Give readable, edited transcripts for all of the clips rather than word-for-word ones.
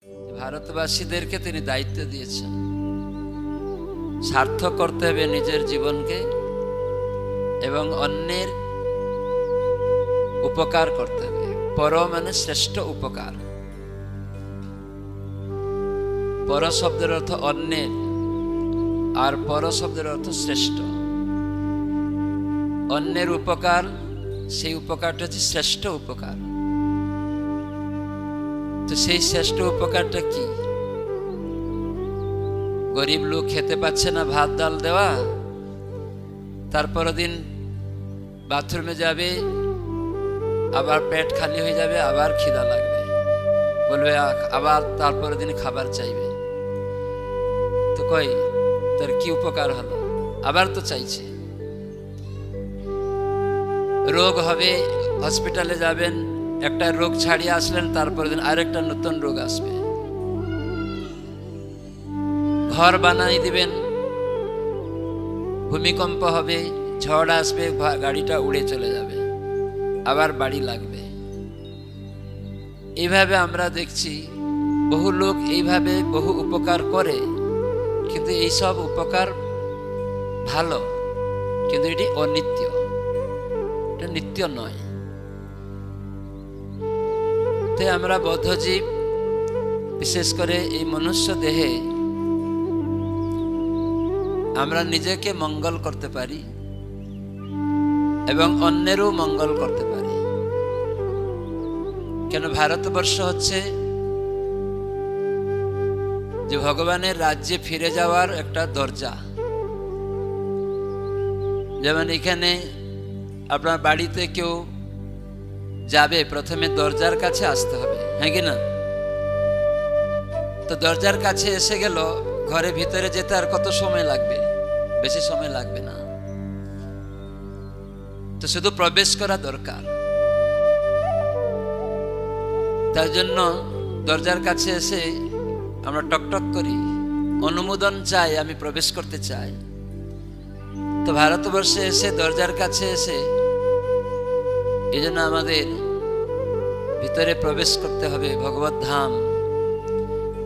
ভারতবাসীদেরকে তিনি দায়িত্ব দিয়েছেন, সার্থক করতে হবে নিজের জীবনকে এবং অন্যের উপকার করতে হবে। পর মানে শ্রেষ্ঠ উপকার। পর শব্দের অর্থ অন্যের, আর পর শব্দের অর্থ শ্রেষ্ঠ। অন্যের উপকার, সেই উপকারটা হচ্ছে শ্রেষ্ঠ উপকার। তো সেই শ্রেষ্ঠ উপকারটা কি? গরিব লোক খেতে পাচ্ছে না, ভাত ডাল দেওয়া, তারপর দিন বাথরুমে যাবে, আবার পেট খালি হয়ে যাবে, আবার খিদা লাগবে, বলবে আবার তারপর দিন খাবার চাইবে। তো কই তার কি উপকার হলো? আবার তো চাইছে। রোগ হবে, হসপিটালে যাবেন, একটা রোগ ছাড়িয়ে আসলেন, তারপর দিন আরেকটা নতুন রোগ আসবে। ঘর বানাই দিবেন, ভূমিকম্প হবে, ঝড় আসবে, গাড়িটা উড়ে চলে যাবে, আবার বাড়ি লাগবে। এইভাবে আমরা দেখছি বহু লোক এইভাবে বহু উপকার করে, কিন্তু এইসব উপকার ভালো, কিন্তু এটি অনিত্য, এটা নিত্য নয়। তাই আমরা বদ্ধজীব, বিশেষ করে এই মনুষ্য দেহে আমরা নিজেকে মঙ্গল করতে পারি এবং অন্যেরও মঙ্গল করতে পারি। কেন? ভারতবর্ষ হচ্ছে যে ভগবানের রাজ্যে ফিরে যাওয়ার একটা দরজা। যেমন এখানে আপনার বাড়িতে কেউ যাবে, প্রথমে দরজার কাছে আসতে হবে, হ্যাঁ কি না? তো দরজার কাছে এসে গেল, ঘরে ভিতরে যেতে আর কত সময় লাগবে? বেশি সময় লাগবে না। তো শুধু প্রবেশ করা দরকার। তার জন্য দরজার কাছে এসে আমরা টকটক করি, অনুমোদন চাই, আমি প্রবেশ করতে চাই। তো ভারতবর্ষে এসে দরজার কাছে এসে এই জন্য আমাদের ভিতরে প্রবেশ করতে হবে। ভগবত ধাম,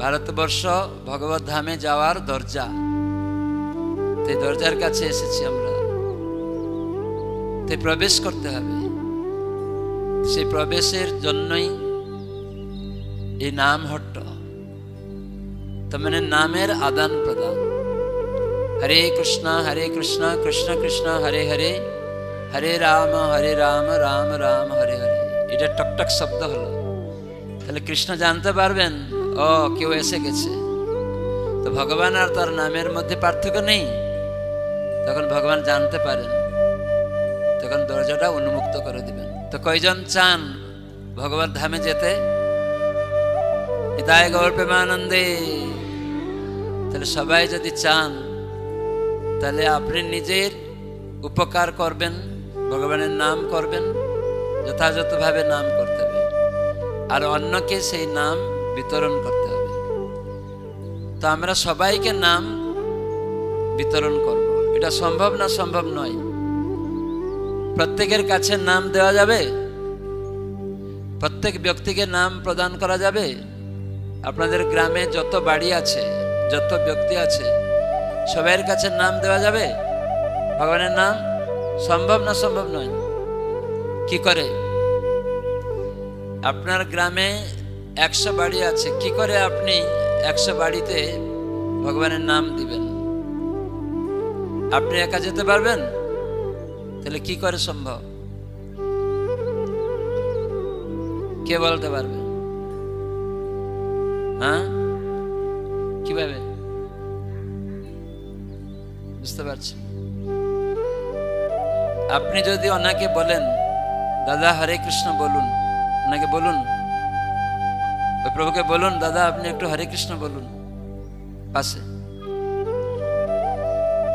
ভারতবর্ষ ভগবত ধামে যাওয়ার দরজা। তাই দরজার কাছে এসেছি আমরা, তাই প্রবেশ করতে হবে। সেই প্রবেশের জন্যই এই নাম হট্ট, তার মানে নামের আদান প্রদান। হরে কৃষ্ণ কৃষ্ণ কৃষ্ণ হরে হরে, হরে রাম রাম রাম হরে হরে। এটা টকটক শব্দ হলো। তাহলে কৃষ্ণ জানতে পারবেন ও কেউ এসে গেছে। তো ভগবান আর তার নামের মধ্যে পার্থক্য নেই, তখন ভগবান জানতে পারেন, তখন দরজাটা উন্মুক্ত করে দিবেন। তো কয়জন চান ভগবত ধামে যেতে? নিতাই গৌর প্রেমানন্দে। তাহলে সবাই যদি চান, তাহলে আপনি নিজের উপকার করবেন, ভগবানের নাম করবেন, যথাযথভাবে নাম করতে হবে, আর অন্যকে সেই নাম বিতরণ করতে হবে। তো আমরা সবাইকে নাম বিতরণ করব, এটা সম্ভব না? সম্ভব নয়। প্রত্যেকের কাছে নাম দেওয়া যাবে? প্রত্যেক ব্যক্তিকে নাম প্রদান করা যাবে? আপনাদের গ্রামে যত বাড়ি আছে, যত ব্যক্তি আছে, সবাইয়ের কাছে নাম দেওয়া যাবে ভগবানের নাম? সম্ভব না? সম্ভব নয়। কি করে? আপনার গ্রামে 100 বাড়ি আছে, কি করে আপনি 100 বাড়িতে ভগবানের নাম দিবেন? আপনি একা যেতে পারবেন? তাহলে কি করে সম্ভব? কে বলতে পারবে? হ্যাঁ, কিভাবে? বুঝতে পারছি। আপনি যদি ওনাকে বলেন, দাদা হরে কৃষ্ণ বলুন, ওনাকে বলুন, ওই প্রভুকে বলুন, দাদা আপনি একটু হরে কৃষ্ণ বলুন পাশে।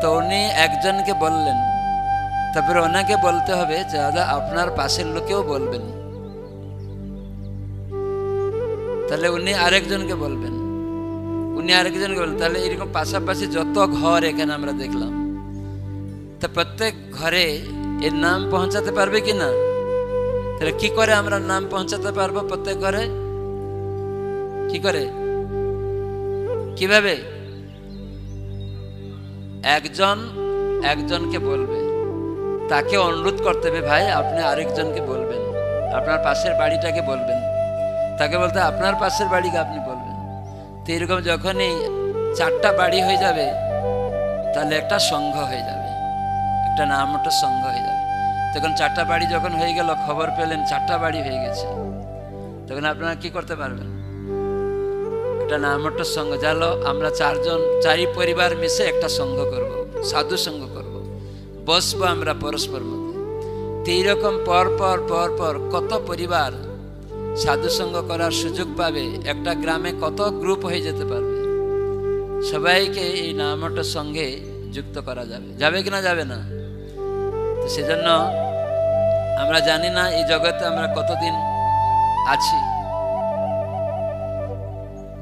তো উনি একজনকে বললেন, তারপরে ওনাকে বলতে হবে যে দাদা আপনার পাশের লোকেও বলবেন। তাহলে উনি আরেকজনকে বলবেন, উনি আরেকজনকে বলবেন। তাহলে এরকম পাশাপাশি যত ঘর এখানে আমরা দেখলাম, তা প্রত্যেক ঘরে এর নাম পৌঁছাতে পারবে কি না? তাহলে কি করে আমরা নাম পৌঁছাতে পারবো প্রত্যেক ঘরে? কি করে? কিভাবে? একজন একজনকে বলবে, তাকে অনুরোধ করতে হবে, ভাই আপনি আরেকজনকে বলবেন, আপনার পাশের বাড়িটাকে বলবেন, তাকে বলতে আপনার পাশের বাড়িকে আপনি বলবেন। তো এরকম যখনই 4টা বাড়ি হয়ে যাবে তাহলে একটা সংঘ হয়ে যাবে, একটা নামটা সংঘ হয়ে যাবে। তখন 4টা বাড়ি যখন হয়ে গেল, খবর পেলেন 4টা বাড়ি হয়ে গেছে, তখন আপনারা কি করতে পারবেন? একটা নামটা সংঘ, জানো আমরা 4 পরিবার মিশে একটা সংঘ করব, সাধু সংঘ করব, বসবো আমরা পরস্পর মধ্যে। তো এইরকম পর কত পরিবার সাধু সংঘ করার সুযোগ পাবে, একটা গ্রামে কত গ্রুপ হয়ে যেতে পারবে, সবাইকে এই নামটা সঙ্গে যুক্ত করা যাবে। যাবে কিনা? যাবে না? তো সেজন্য আমরা জানি না এই জগতে আমরা কতদিন আছি।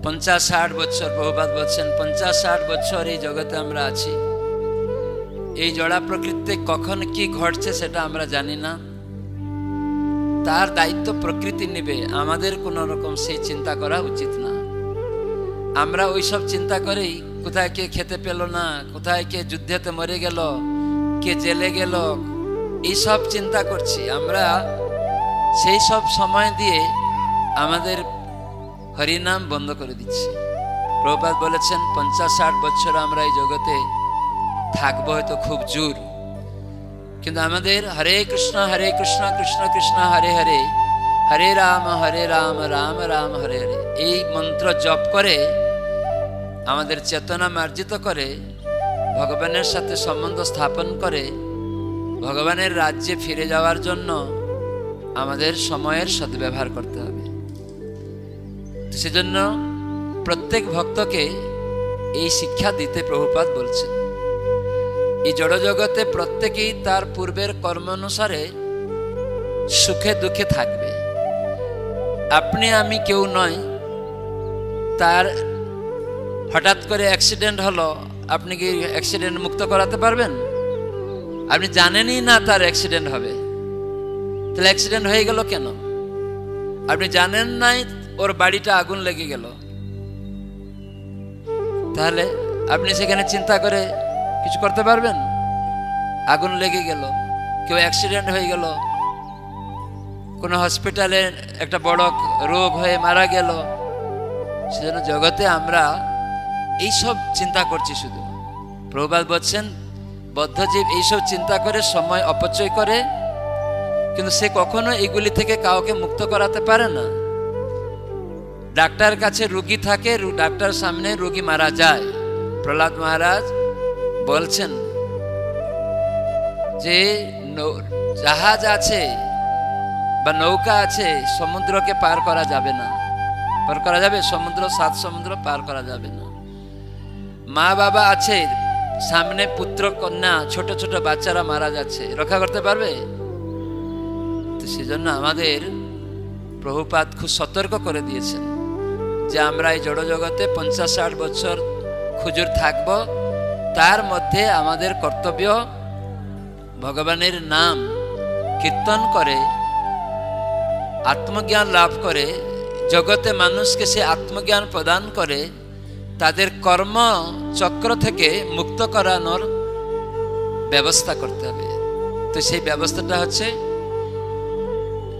50-60 বছর, প্রভুপাদ বলছেন 50-60 বছর এই জগতে আমরা আছি। এই জড়া প্রকৃতিতে কখন কি ঘটছে সেটা আমরা জানি না, তার দায়িত্ব প্রকৃতি নেবে, আমাদের কোনো রকম সেই চিন্তা করা উচিত না। আমরা ওইসব চিন্তা করেই কোথায় কে খেতে পেল না, কোথায় কে যুদ্ধেতে মরে গেল, কে জেলে গেল, এইসব চিন্তা করছি আমরা। সেই সব সময় দিয়ে আমাদের হরিনাম বন্ধ করে দিচ্ছি। প্রভুপাদ বলেছেন 50-60 বছর আমরা এই জগতে থাকবো হয়তো খুব জোর, কিন্তু আমাদের হরে কৃষ্ণ কৃষ্ণ কৃষ্ণ হরে হরে, হরে রাম রাম রাম হরে হরে, এই মন্ত্র জপ করে আমাদের চেতনা মার্জিত করে, ভগবানের সাথে সম্বন্ধ স্থাপন করে, ভগবানের রাজ্যে ফিরে যাওয়ার জন্য আমাদের সময়ের সদ্ব্যবহার করতে হবে। সেজন্য প্রত্যেক ভক্তকে এই শিক্ষা দিতে প্রভুপাদ বলছেন। এই জড়জগতে প্রত্যেকেই তার পূর্বের কর্ম অনুসারে সুখে দুঃখে থাকবে। আপনি আমি কেউ নয়, তার হঠাৎ করে অ্যাক্সিডেন্ট হলো, আপনি কি অ্যাক্সিডেন্ট মুক্ত করাতে পারবেন? আপনি জানেনই না তার অ্যাক্সিডেন্ট হবে, তাহলে অ্যাক্সিডেন্ট হয়ে গেল কেন? আপনি জানেন নাই ওর বাড়িটা আগুন লেগে গেল, তাহলে আপনি সেখানে চিন্তা করে কিছু করতে পারবেন? আগুন লেগে গেল, কেউ অ্যাক্সিডেন্ট হয়ে গেল, কোনো হসপিটালে একটা বড় রোগ হয়ে মারা গেল, সেজন্য জগতে আমরা এইসব চিন্তা করছি শুধু। প্রভুপাদ বলছেন বদ্ধজীব এইসব চিন্তা করে সময় অপচয় করে, কিন্তু সে কখনো এগুলি থেকে কাউকে মুক্ত করাতে পারে না। ডাক্তার কাছে রোগী থাকে, ডাক্তার সামনে রোগী মারা যায়। প্রহ্লাদ মহারাজ বলছেন যে জাহাজ আছে বা নৌকা আছে, সমুদ্রকে পার করা যাবে না। পার করা যাবে? সমুদ্র, 7 সমুদ্র পার করা যাবে না। মা বাবা আছে, সামনে পুত্র কন্যা ছোট ছোট বাচ্চারা মারা যাচ্ছে, রক্ষা করতে পারবে? তো সেজন্য আমাদের প্রভুপাদ খুব সতর্ক করে দিয়েছেন যে আমরা এই জড় জগতে 50-60 বছর খুজুর থাকব, তার মধ্যে আমাদের কর্তব্য ভগবানের নাম কীর্তন করে আত্মজ্ঞান লাভ করে, জগতে মানুষকে সে আত্মজ্ঞান প্রদান করে, তাদের কর্ম চক্র থেকে মুক্ত করানোর ব্যবস্থা করতে হবে। তো সেই ব্যবস্থাটা হচ্ছে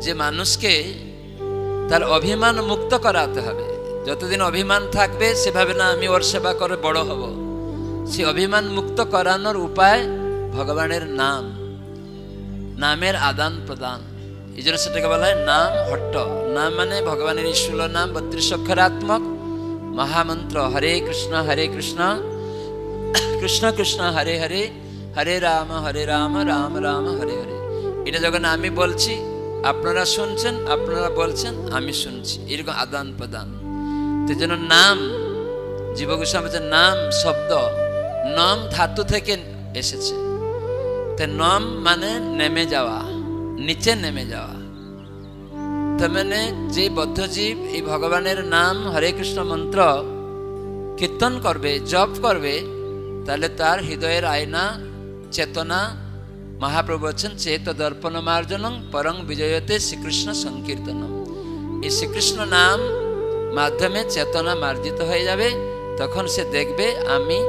যে মানুষকে তার অভিমান মুক্ত করাতে হবে। যতদিন অভিমান থাকবে সেভাবে না আমি ওর সেবা করে বড় হব, সেই অভিমান মুক্ত করানোর উপায় ভগবানের নাম, নামের আদান প্রদান। এই জন্য সেটাকে বলা হয় নাম হট্ট। নাম মানে ভগবানের এই 16 নাম 32 অক্ষরাত্মক মহামন্ত্র, হরে কৃষ্ণ কৃষ্ণ কৃষ্ণ হরে হরে, হরে রাম রাম রাম হরে হরে। এটা যখন আমি বলছি আপনারা শুনছেন, আপনারা বলছেন আমি শুনছি, এরকম আদান প্রদান। তো যেন নাম, জীব গোস্বামী বলছেন নাম শব্দ নম ধাতু থেকে এসেছে। তো নম মানে নেমে যাওয়া, নিচে নেমে যাওয়া। তার মানে যে বদ্ধজীব এই ভগবানের নাম হরে কৃষ্ণ মন্ত্র কীর্তন করবে, জপ করবে, তাহলে তার হৃদয়ের আয়না চেতনা, মহাপ্রভু বলছেন চেত দর্পণ মার্জনং পরং বিজয়তে শ্রীকৃষ্ণ সংকীর্তনম। এই শ্রীকৃষ্ণ নাম মাধ্যমে চেতনা মার্জিত হয়ে যাবে, তখন সে দেখবে আমি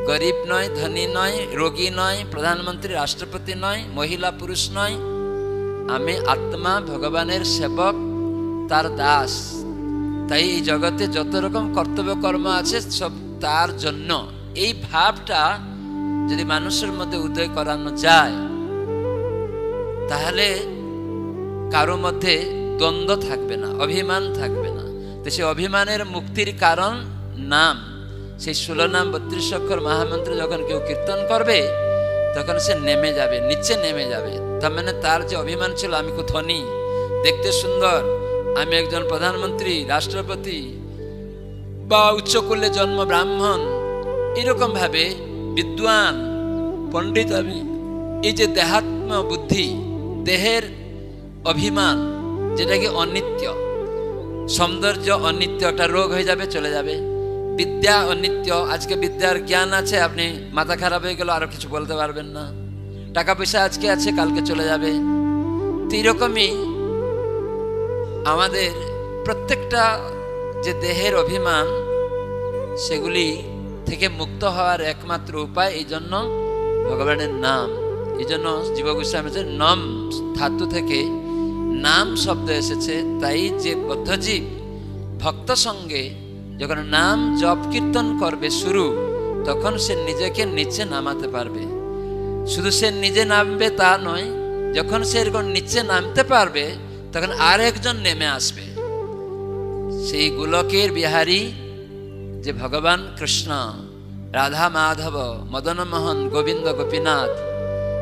গরিব নয়, ধনী নয়, রোগী নয়, প্রধানমন্ত্রী, রাষ্ট্রপতি নয়, মহিলা পুরুষ নয়, আমি আত্মা, ভগবানের সেবক, তার দাস। তাই এই জগতে যত রকম কর্তব্য কর্ম আছে সব তার জন্য। এই ভাবটা যদি মানুষের মধ্যে উদয় করানো যায়, তাহলে কারো মধ্যে দ্বন্দ্ব থাকবে না, অভিমান থাকবে না। তো সেই অভিমানের মুক্তির কারণ নাম। সেই 16 নাম 32 অক্ষর মহামন্ত্র যখন কেউ কীর্তন করবে, তখন সে নেমে যাবে, নিচে নেমে যাবে। তার মানে তার যে অভিমান ছিল, আমি খুব ধনী, দেখতে সুন্দর, আমি একজন প্রধানমন্ত্রী, রাষ্ট্রপতি বা উচ্চকুলে জন্ম ব্রাহ্মণ, এরকম ভাবে বিদ্বান পণ্ডিত আমি, এই যে দেহাত্ম বুদ্ধি, দেহের অভিমান, যেটাকে অনিত্য, সৌন্দর্য অনিত্য, একটা রোগ হয়ে যাবে, চলে যাবে। বিদ্যা অনিত্য, আজকে বিদ্যার জ্ঞান আছে, আপনি মাথা খারাপ হয়ে গেল, আরো কিছু বলতে পারবেন না। টাকা পয়সা আজকে আছে, কালকে চলে যাবে। তো এরকমই আমাদের প্রত্যেকটা যে দেহের অভিমান, সেগুলি থেকে মুক্ত হওয়ার একমাত্র উপায় এই জন্য ভগবানের নাম। এই জন্য জীব গোস্বামী নম ধাতু থেকে নাম শব্দ এসেছে। তাই যে বদ্ধজীব ভক্ত সঙ্গে যখন নাম জপ কীর্তন করবে শুরু, তখন সে নিজেকে নিচে নামাতে পারবে। শুধু সে নিজে নামবে তা নয়, যখন সে এরকম নিচে নামতে পারবে, তখন আর একজন নেমে আসবে। সেই গোলকের বিহারী যে ভগবান কৃষ্ণ, রাধা মাধব, মদন মোহন, গোবিন্দ গোপীনাথ,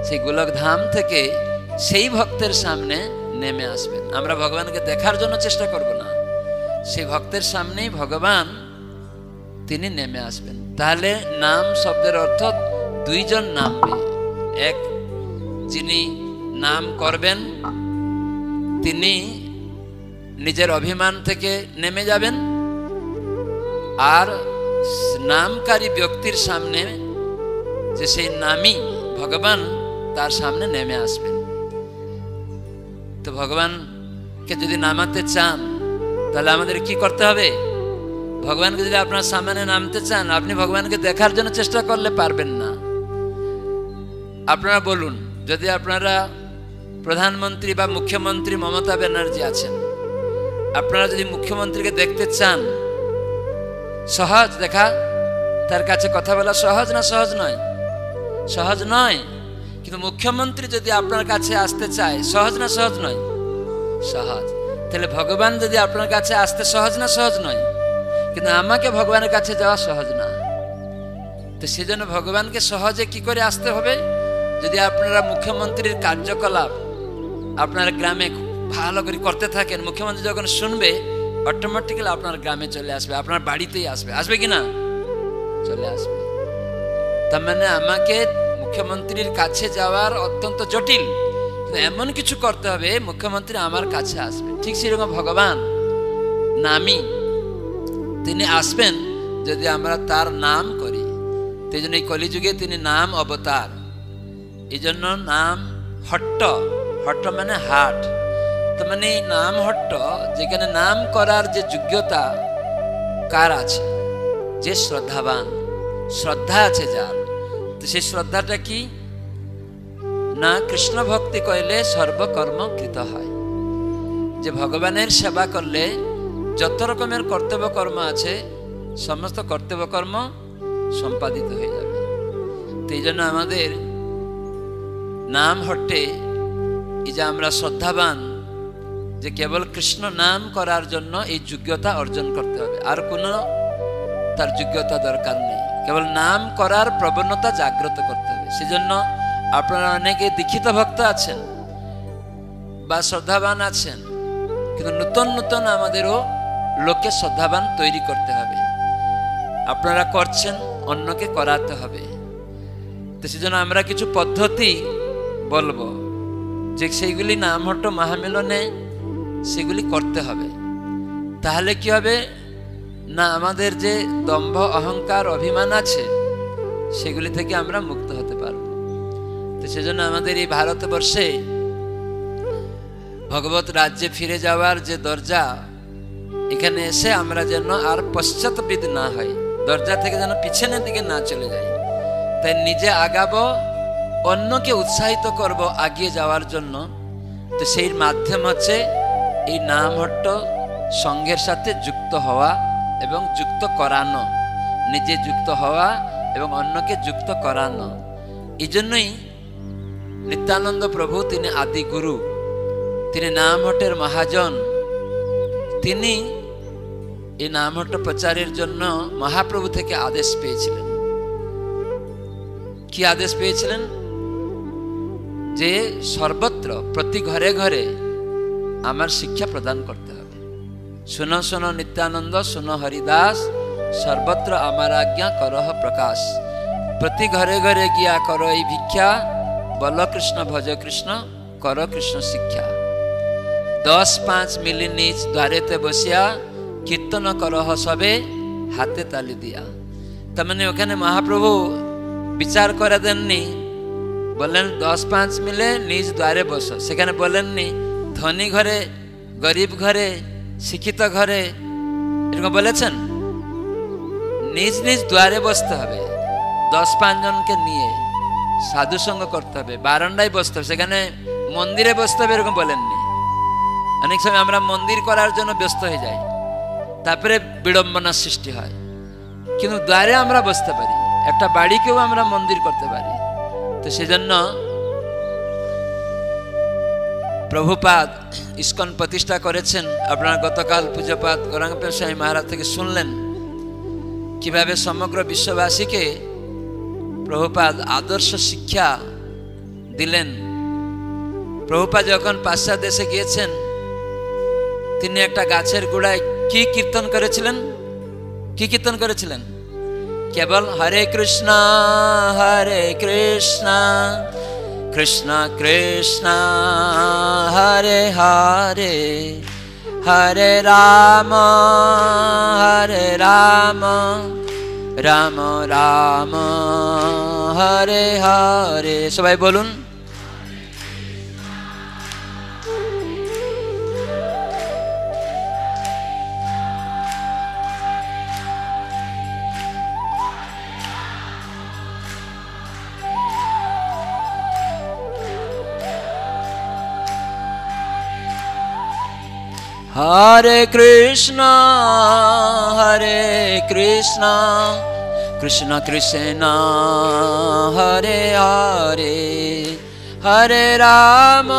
সেই গোলক ধাম থেকে সেই ভক্তের সামনে নেমে আসবেন। আমরা ভগবানকে দেখার জন্য চেষ্টা করব না, সেই ভক্তের সামনেই ভগবান তিনি নেমে আসবেন। তাহলে নাম শব্দের অর্থ দুইজন নামবে। এক, যিনি নাম করবেন তিনি নিজের অভিমান থেকে নেমে যাবেন, আর নামকারী ব্যক্তির সামনে যে সেই নামই ভগবান, তার সামনে নেমে আসবেন। তো ভগবানকে যদি নামাতে চান, তাহলে আমাদের কি করতে হবে? ভগবানকে যদি আপনার সামনে নামতে চান, আপনি ভগবানকে দেখার জন্য চেষ্টা করলে পারবেন না। আপনারা বলুন, যদি আপনারা প্রধানমন্ত্রী বা মুখ্যমন্ত্রী মমতা ব্যানার্জি আছেন, আপনারা যদি মুখ্যমন্ত্রীকে দেখতে চান, সহজ দেখা, তার কাছে কথা বলা সহজ না সহজ নয়? সহজ নয়। কিন্তু মুখ্যমন্ত্রী যদি আপনার কাছে আসতে চায়, সহজ না সহজ নয়? সহজ। তাহলে ভগবান যদি আপনার কাছে আসতে সহজ না সহজ নয়? কিন্তু আমাকে ভগবানের কাছে যাওয়া সহজ না। তো সেজন্য ভগবানকে সহজে কি করে আসতে হবে? যদি আপনারা মুখ্যমন্ত্রীর কার্যকলাপ আপনার গ্রামে ভালো করে করতে থাকেন, মুখ্যমন্ত্রী যখন শুনবে, অটোমেটিক্যালি আপনার গ্রামে চলে আসবে, আপনার বাড়িতেই আসবে। আসবে কি না? চলে আসবে। তার মানে আমাকে মুখ্যমন্ত্রীর কাছে যাওয়ার অত্যন্ত জটিল, এমন কিছু করতে হবে মুখ্যমন্ত্রী আমার কাছে আসবে। ঠিক সেরকম ভগবান নামই, তিনি আসবেন যদি আমরা তার নাম করি। সেই জন্য এই কলিযুগে তিনি নাম অবতার। এই জন্য নাম হট্ট, হট্ট মানে হাট। তো মানে নাম হট্ট, যেখানে নাম করার যে যোগ্যতা কার আছে? যে শ্রদ্ধাবান, শ্রদ্ধা আছে যার। তো সেই শ্রদ্ধাটা কি না? কৃষ্ণ ভক্তি করলে সর্বকর্ম কৃত হয়। যে ভগবানের সেবা করলে যত রকমের কর্তব্য কর্ম আছে, সমস্ত কর্তব্য কর্ম সম্পাদিত হয়ে যাবে। তো এই জন্য আমাদের নাম হট্টে, এই যে আমরা শ্রদ্ধাবান, যে কেবল কৃষ্ণ নাম করার জন্য এই যোগ্যতা অর্জন করতে হবে, আর কোনো তার যোগ্যতা দরকার নেই। কেবল নাম করার প্রবণতা জাগ্রত করতে হবে। সেজন্য আপনারা অনেকে দীক্ষিত ভক্ত আছেন বা শ্রদ্ধাবান আছেন, কিন্তু নতুন নতুন আমাদেরও লোককে শ্রদ্ধাবান তৈরি করতে হবে। আপনারা করছেন, অন্যকে করাতে হবে। তো সেজন্য আমরা কিছু পদ্ধতি বলবো, যে সেইগুলি নামহট্ট মহামিলনে সেগুলি করতে হবে। তাহলে কি হবে না, আমাদের যে দম্ভ, অহংকার, অভিমান আছে, সেগুলি থেকে আমরা মুক্ত হতে পারব। তো সেজন্য আমাদের এই ভারতবর্ষে ভগবত রাজ্যে ফিরে যাওয়ার যে দরজা, এখানে এসে আমরা যেন আর পশ্চাৎবিদ না হয়, দরজা থেকে যেন পিছনের দিকে না চলে যায়, তাই নিজে আগাবো, অন্যকে উৎসাহিত করব আগিয়ে যাওয়ার জন্য। তো সেই মাধ্যম হচ্ছে এই নামহট্ট সঙ্ঘের সাথে যুক্ত হওয়া এবং যুক্ত করানো, নিজে যুক্ত হওয়া এবং অন্যকে যুক্ত করানো। এই জন্যই নিত্যানন্দ প্রভু, তিনি আদি গুরু, তিনি নামহট্টের মহাজন। তিনি এই নামহট্ট প্রচারের জন্য মহাপ্রভু থেকে আদেশ পেয়েছিলেন। কি আদেশ পেয়েছিলেন? যে সর্বত্র প্রতি ঘরে ঘরে আমার শিক্ষা প্রদান করতে হবে। শুনো শুনো নিত্যানন্দ, শুনো হরিদাস, সর্বত্র আমার আজ্ঞা করহ প্রকাশ। প্রতি ঘরে ঘরে গিয়া করো এই ভিক্ষা, বল কৃষ্ণ ভজ কৃষ্ণ, কর কৃষ্ণ শিক্ষা। 10-5 মিলি নিজ দ্বারেতে বসিয়া, কীর্তন করহ সবে হাতে তালি দিয়া। তার মানে ওখানে মহাপ্রভু বিচার করে দেননি, বললেন 10-5 মিলে নিজ দ্বারে বসো। সেখানে বলেননি ধনী ঘরে, গরিব ঘরে, শিক্ষিত ঘরে, এরকম বলেছেন? নিজ নিজ দ্বারে বসতে হবে, 10-5 জনকে নিয়ে সাধু সঙ্গ করতে হবে, বারান্দায় বসতে হবে। সেখানে মন্দিরে বসতে হবে এরকম বলেননি। অনেক সময় আমরা মন্দির করার জন্য ব্যস্ত হয়ে যাই, তারপরে বিড়ম্বনার সৃষ্টি হয়। কিন্তু দ্বারে আমরা বসতে পারি, একটা বাড়িকেও আমরা মন্দির করতে পারি। তো সেজন্য প্রভুপাদ ইস্কন প্রতিষ্ঠা করেছেন। আপনারা গতকাল পূজ্যপাদ গৌরাঙ্গ প্রেম স্বামী মহারাজ থেকে শুনলেন কিভাবে সমগ্র বিশ্ববাসীকে প্রভুপাদ আদর্শ শিক্ষা দিলেন। প্রভুপাদ যখন পাশ্চাত্য দেশে গিয়েছেন, তিনি একটা গাছের গোড়ায় কি কীর্তন করেছিলেন? কি কীর্তন করেছিলেন? কেবল হরে কৃষ্ণ কৃষ্ণ কৃষ্ণ হরে হরে, হরে রাম রাম রাম হরে হরে। সবাই বলুন, হরে কৃষ্ণ কৃষ্ণ কৃষ্ণ হরে হরে, হরে রাম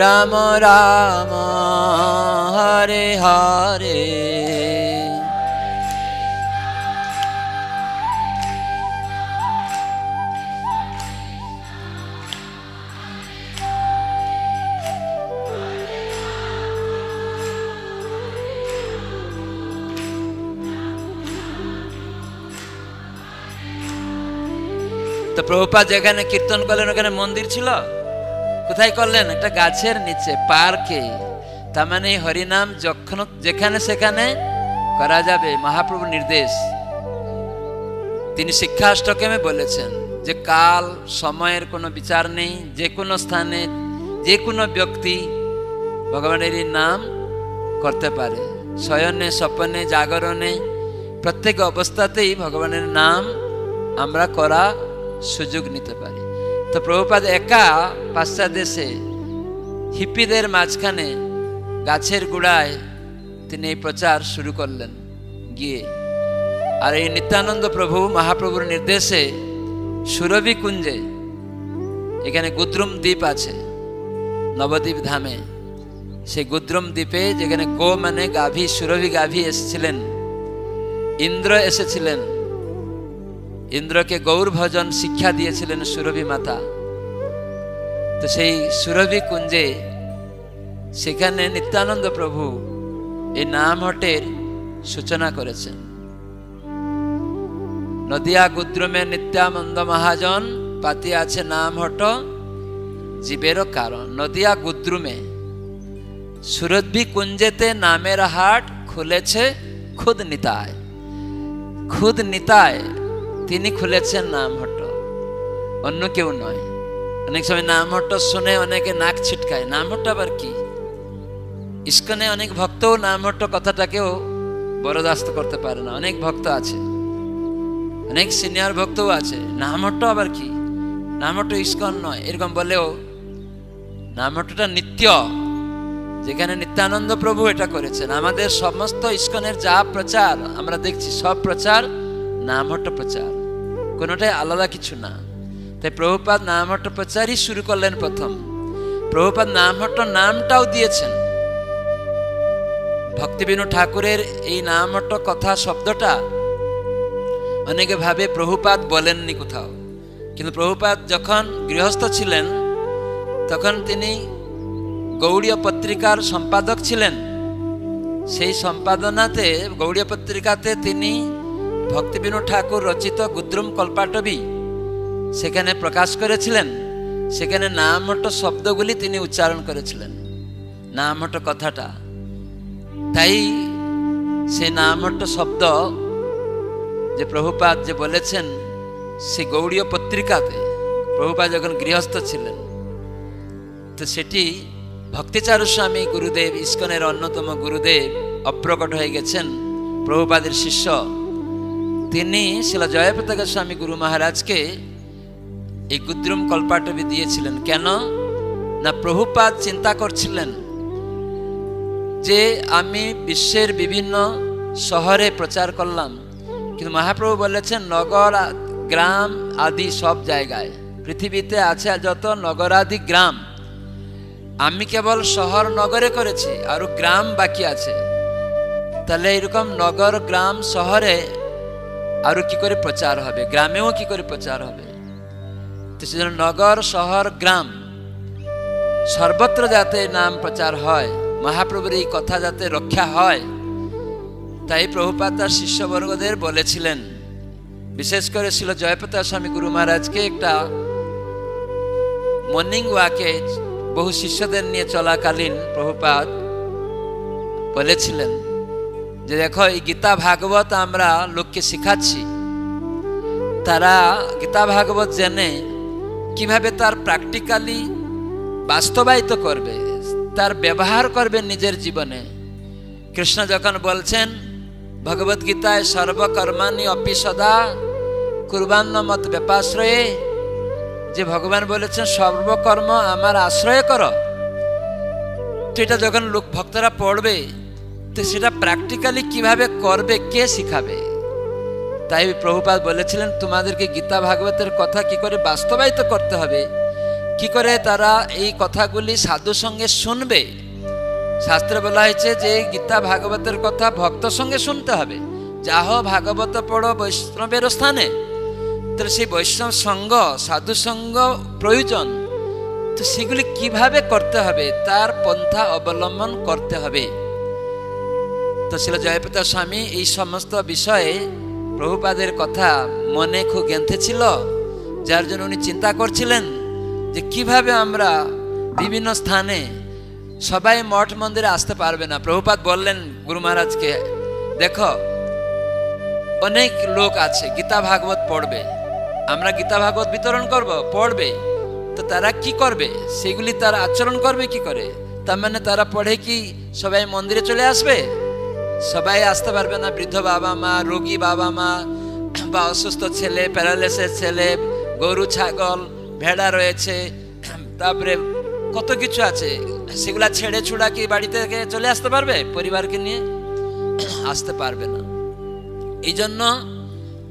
রাম রাম হরে হরে। তো প্রভুপাদ যেখানে কীর্তন করলেন ওখানে মন্দির ছিল? কোথায় করলেন? একটা গাছের নিচে, পার্কে। তার মানে হরিনাম যখন যেখানে সেখানে করা যাবে, মহাপ্রভু নির্দেশ। তিনি শিক্ষাষ্টকমে বলেছেন যে কাল সময়ের কোনো বিচার নেই, যে কোনো স্থানে যে কোনো ব্যক্তি ভগবানের নাম করতে পারে। শয়নে, স্বপ্নে, জাগরণে, প্রত্যেক অবস্থাতেই ভগবানের নাম আমরা করা সুযোগ নিতে পারি। তো প্রভুপাদ একা পাশ্চাত্য দেশে হিপ্পিদের মাঝখানে গাছের গোড়ায় তিনি এই প্রচার শুরু করলেন গিয়ে। আর এই নিত্যানন্দ প্রভু মহাপ্রভুর নির্দেশে সুরভি কুঞ্জে, এখানে গুদ্রুম দ্বীপ আছে নবদ্বীপ ধামে, সেই গুদ্রুম দ্বীপে যেখানে গো মানে গাভী, সুরভি গাভী এসেছিলেন, ইন্দ্র এসেছিলেন, ইন্দ্রকে গৌর ভজন শিক্ষা দিয়েছিলেন সুরভি মাতা। তো সেই সুরভি কুঞ্জে সেখানে নিত্যানন্দ প্রভু এই নামহটের সূচনা করেছেন। নদিয়া গুদ্রুমে নিত্যানন্দ মহাজন পাতি আছে নামহট জীবেরও কারণ। নদিয়া গুদ্রুমে সুরভি কুঞ্জেতে নামের হাট খুলেছে খুদ নিতায়। খুদ নিতায় তিনি খুলেছেন নামহট্ট, অন্য কেউ নয়। অনেক সময় নামহট্ট শুনে অনেকে নাক ছিটকায়, নামহট্ট আবার কি? ইস্কনে অনেক ভক্তও নামহট্ট কথাটাকেও বরদাস্ত করতে পারে না। অনেক ভক্ত আছে, অনেক সিনিয়র ভক্তও আছে, নামহট্ট আবার কি, নামহট্ট ইস্কন নয় এরকম বলেও নামহট্টটা নিত্য, যেখানে নিত্যানন্দ প্রভু এটা করেছেন। আমাদের সমস্ত ইস্কনের যা প্রচার আমরা দেখছি সব প্রচার নামহট্ট প্রচার, কোনোটাই আলাদা কিছু না। তাই প্রভুপাদ নামহট্ট প্রচারই শুরু করলেন প্রথম। প্রভুপাদ নামহট্ট নামটাও দিয়েছেন। ভক্তিবিনু ঠাকুরের এই নামহট্ট কথা শব্দটা অনেকে ভাবে প্রভুপাদ বলেননি কোথাও, কিন্তু প্রভুপাদ যখন গৃহস্থ ছিলেন তখন তিনি গৌড়ীয় পত্রিকার সম্পাদক ছিলেন। সেই সম্পাদনাতে গৌড়ীয় পত্রিকাতে তিনি ভক্তিবিনু ঠাকুর রচিত গুদ্রুম কল্পাটবী সেখানে প্রকাশ করেছিলেন। সেখানে নামহট্ট শব্দগুলি তিনি উচ্চারণ করেছিলেন, নামহট্ট কথাটা। তাই সে নামহট্ট শব্দ যে প্রভুপাদ যে বলেছেন সে গৌড়ীয় পত্রিকাতে প্রভুপাদ যখন গৃহস্থ ছিলেন, তো সেটি ভক্তিচারু স্বামী গুরুদেব, ইস্কনের অন্যতম গুরুদেব অপ্রকট হয়ে গেছেন প্রভুপাদের শিষ্য, তিনি শিলা জয়পতাকা স্বামী গুরু মহারাজকে এই গুদ্রুম কল্পাটবী দিয়েছিলেন। কেন না, প্রভুপাদ চিন্তা করছিলেন যে আমি বিশ্বের বিভিন্ন শহরে প্রচার করলাম, কিন্তু মহাপ্রভু বলেছেন নগর গ্রাম আদি সব জায়গায় পৃথিবীতে আছে যত নগরাদি গ্রাম, আমি কেবল শহর নগরে করেছি, আরো গ্রাম বাকি আছে। তাহলে এরকম নগর গ্রাম শহরে আরো কি করে প্রচার হবে, গ্রামেও কি করে প্রচার হবে? তো সেজন্য নগর শহর গ্রাম সর্বত্র যাতে নাম প্রচার হয়, মহাপ্রভুর এই কথা যাতে রক্ষা হয়, তাই প্রভুপাদ তার শিষ্যবর্গদের বলেছিলেন। বিশেষ করে ছিল জয়প্রতাপ স্বামী গুরু মহারাজকে একটা মর্নিং ওয়াকে বহু শিষ্যদের নিয়ে চলাকালীন প্রভুপাদ বলেছিলেন যে দেখো এই গীতা ভাগবত আমরা লোককে শিখাচ্ছি, তারা গীতা ভাগবত জেনে কিভাবে তার প্র্যাকটিক্যালি বাস্তবায়িত করবে, তার ব্যবহার করবে নিজের জীবনে। কৃষ্ণ যখন বলছেন ভগবত গীতায় সর্বকর্মাণি অপি সদা কুর্বান্ন মত ব্যাপাশ্রয়ে, যে ভগবান বলেছেন সর্বকর্ম আমার আশ্রয় করো, তো এটা যখন লোক ভক্তরা পড়বে তো সেটা প্র্যাকটিক্যালি কিভাবে করবে, কে শিখাবে? তাই প্রভুপাদ বলেছিলেন তোমাদেরকে গীতা ভাগবতের কথা কি করে বাস্তবায়িত করতে হবে, কি করে তারা এই কথাগুলি সাধু সঙ্গে শুনবে। শাস্ত্রে বলা হয়েছে যে গীতা ভাগবতের কথা ভক্ত সঙ্গে শুনতে হবে। যাহ ভাগবত পড়ো বৈষ্ণবের স্থানে, তাহলে সেই বৈষ্ণব সঙ্গ সাধু সঙ্গ প্রয়োজন। তো সেগুলি কিভাবে করতে হবে, তার পন্থা অবলম্বন করতে হবে। তো ছিল জয়প্রতাপ স্বামী এই সমস্ত বিষয়ে প্রভুপাদের কথা মনে খুব গেঁথেছিল, যার জন্য উনি চিন্তা করছিলেন যে কিভাবে আমরা বিভিন্ন স্থানে, সবাই মঠ মন্দিরে আসতে পারবে না। প্রভুপাদ বললেন গুরু মহারাজকে, দেখো অনেক লোক আছে গীতা ভাগবত পড়বে, আমরা গীতা ভাগবত বিতরণ করব, পড়বে, তো তারা কি করবে, সেগুলি তারা আচরণ করবে কি করে? তার মানে তারা পড়ে কি সবাই মন্দিরে চলে আসবে? সবাই আসতে পারবে না। বৃদ্ধ বাবা মা, রোগী বাবা মা, বা অসুস্থ ছেলে, প্যারালাইসিস ছেলে, গরু ছাগল ভেড়া রয়েছে, তারপরে কত কিছু আছে, সেগুলা ছেড়ে ছুড়া কি বাড়ি থেকে চলে আসতে পারবে? পরিবারকে নিয়ে আসতে পারবে না। এই জন্য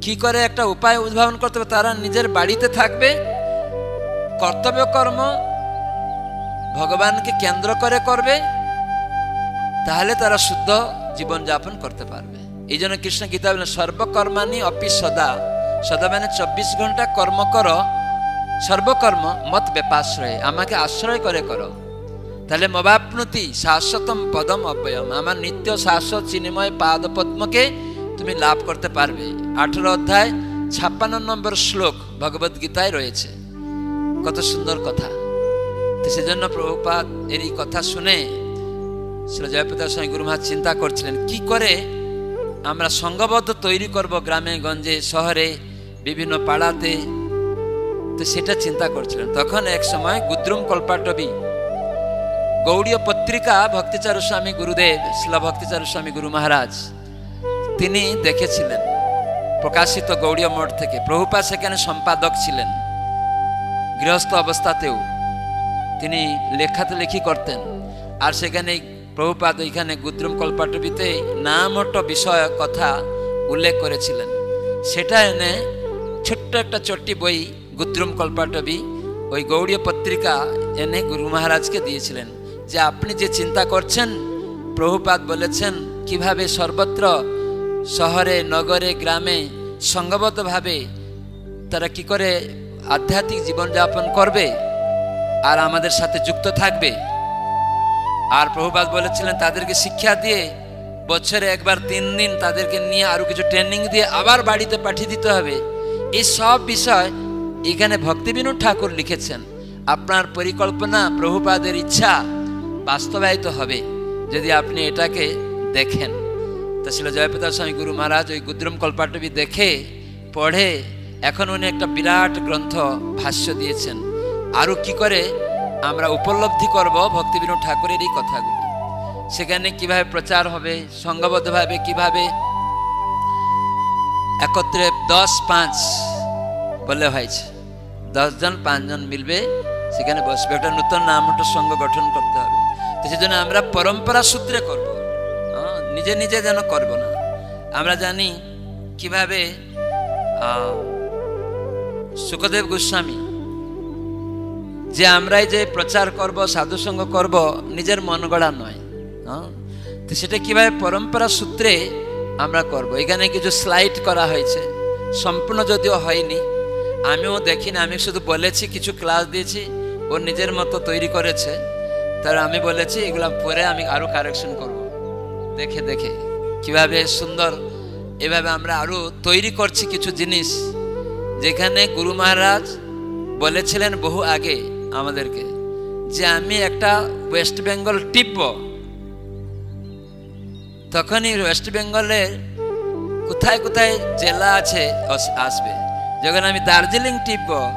কি করে একটা উপায় উদ্ভাবন করতে হবে, তারা নিজের বাড়িতে থাকবে, কর্তব্য কর্ম ভগবানকে কেন্দ্র করে করবে, তাহলে তারা শুদ্ধ জীবন যাপন করতে পারবে। এই জন্য কৃষ্ণ গীতা বলেন সর্বকর্মাণি অপি সদা, সদা মানে 24 ঘন্টা কর্ম করো, সর্বকর্ম মত ব্যাপাশ্রয়ে, আমাকে আশ্রয় করে করো, তাহলে মবাপ্নুতি শাশ্বতম পদম অব্যয়ম, আমার নিত্য শাশ্বত চিন্ময় পাদ পদ্মকে তুমি লাভ করতে পারবে। 18 অধ্যায় 56 নম্বর শ্লোক ভগবত গীতায় রয়েছে। কত সুন্দর কথা। তো সেজন্য প্রভুপাদ এর এই কথা শুনে শ্রী জয়প্রতাপ স্বামী গুরু মহারাজ চিন্তা করছিলেন কি করে আমরা সংঘবদ্ধ তৈরি করব গ্রামে গঞ্জে শহরে বিভিন্ন পাড়াতে। তো সেটা চিন্তা করছিলেন। তখন এক সময় গুদ্রুম কল্পাটবী, গৌড়ীয় পত্রিকা ভক্তিচারু স্বামী গুরুদেব শিলা ভক্তিচারু স্বামী গুরু মহারাজ তিনি দেখেছিলেন প্রকাশিত গৌড়ীয় মঠ থেকে। প্রভুপাদ সেখানে সম্পাদক ছিলেন, গৃহস্থ অবস্থাতেও তিনি লেখালেখি করতেন। আর সেখানে প্রভুপাদ ওইখানে গুদ্রুম কল্পাটবিতে নামট বিষয় কথা উল্লেখ করেছিলেন। সেটা এনে ছোট্ট একটা চট্টি বই গুদ্রুম কল্পাটবি ওই গৌড়ীয় পত্রিকা এনে গুরু মহারাজকে দিয়েছিলেন যে আপনি যে চিন্তা করছেন, প্রভুপাদ বলেছেন কিভাবে সর্বত্র শহরে নগরে গ্রামে সংঘবদ্ধভাবে তারা কি করে আধ্যাত্মিক জীবনযাপন করবে আর আমাদের সাথে যুক্ত থাকবে। আর প্রভুপাদ বলেছিলেন তাদেরকে শিক্ষা দিয়ে বছরে একবার 3 দিন তাদেরকে নিয়ে আরো কিছু ট্রেনিং দিয়ে আবার বাড়িতে পাঠিয়ে দিতে হবে। এই সব বিষয় এখানে ভক্তিবিনোদ ঠাকুর লিখেছেন। আপনার পরিকল্পনা প্রভুপাদের ইচ্ছা বাস্তবায়িত হবে যদি আপনি এটাকে দেখেন। তো শিল জয়প্রতাপ স্বামী গুরু মহারাজ ওই গুদ্রুম কল্পাটবি দেখে পড়ে এখন উনি একটা বিরাট গ্রন্থ ভাষ্য দিয়েছেন। আরও কি করে আমরা উপলব্ধি করব ভক্তিবিনোদ ঠাকুরের এই কথাগুলি, সেখানে কিভাবে প্রচার হবে, সংঘবদ্ধভাবে কিভাবে একত্রে 10-5 বলে হয়েছে, 10 জন 5 জন মিলবে সেখানে বসবে, একটা নতুন নামহট সংঘ গঠন করতে হবে। তো সেজন্য আমরা পরম্পরা সূত্রে করব, নিজে নিজে যেন করব না। আমরা জানি কিভাবে সুখদেব গোস্বামী যে আমরাই যে প্রচার করব সাধুসঙ্গ করব নিজের মন গড়া নয়, তো সেটা কিভাবে পরম্পরা সূত্রে আমরা করব। এখানে কিছু স্লাইড করা হয়েছে, সম্পূর্ণ যদিও হয়নি, আমিও দেখিনি, আমি শুধু বলেছি, কিছু ক্লাস দিয়েছি, ও নিজের মতো তৈরি করেছে। তার আমি বলেছি এগুলা পরে আমি আরো কারেকশন করব, দেখে দেখে কিভাবে সুন্দর এভাবে আমরা আরো তৈরি করছি কিছু জিনিস, যেখানে গুরু মহারাজ বলেছিলেন বহু আগে আমাদেরকে যে আমি একটা ওয়েস্ট বেঙ্গল টিপব, তখনই ওয়েস্ট বেঙ্গলের কোথায় কোথায় জেলা আছে আসবে। যখন আমি দার্জিলিং টিপব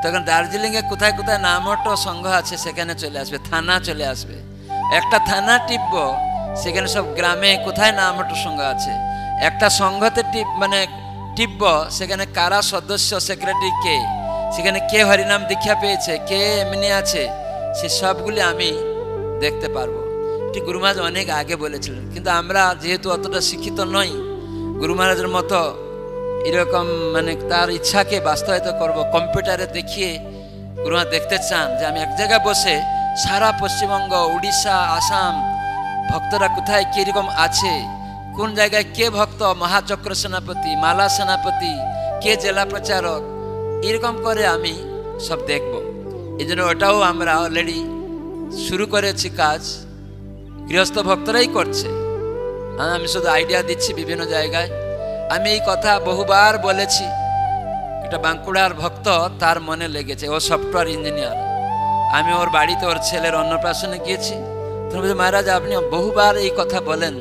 তখন দার্জিলিংয়ে কোথায় কোথায় নামহট সংঘ আছে সেখানে চলে আসবে, থানা চলে আসবে। একটা থানা টিপব সেখানে সব গ্রামে কোথায় নামহট সংঘ আছে। একটা সংঘতে টিপব সেখানে কারা সদস্য, সেক্রেটারি কে, সেখানে কে হরিনাম দীক্ষা পেয়েছে, কে এমনি আছে, সে সবগুলি আমি দেখতে পারবো। ঠিক গুরু মহারাজ অনেক আগে বলেছিলেন, কিন্তু আমরা যেহেতু অতটা শিক্ষিত নই, গুরু মহারাজের মতো এরকম তার ইচ্ছাকে বাস্তবায়িত করব কম্পিউটারে দেখিয়ে গুরু মহারাজ দেখতে চান যে আমি এক জায়গায় বসে সারা পশ্চিমবঙ্গ, উড়িষ্যা, আসাম ভক্তরা কোথায় কিরকম আছে, কোন জায়গায় কে ভক্ত, মহাচক্র সেনাপতি, মালা সেনাপতি, কে জেলা প্রচারক, এরকম করে আমি সব দেখব। এই জন্য ওটাও আমরা অলরেডি শুরু করেছি কাজ, গৃহস্থ ভক্তরাই করছে, আমি শুধু আইডিয়া দিচ্ছি বিভিন্ন জায়গায়। আমি এই কথা বহুবার বলেছি, এটা বাঁকুড়ার ভক্ত, তার মনে লেগেছে, ও সফটওয়্যার ইঞ্জিনিয়ার। আমি ওর বাড়িতে ওর ছেলের অন্নপ্রাশনে গিয়েছি, তখন বলছি মহারাজ আপনি বহুবার এই কথা বলেন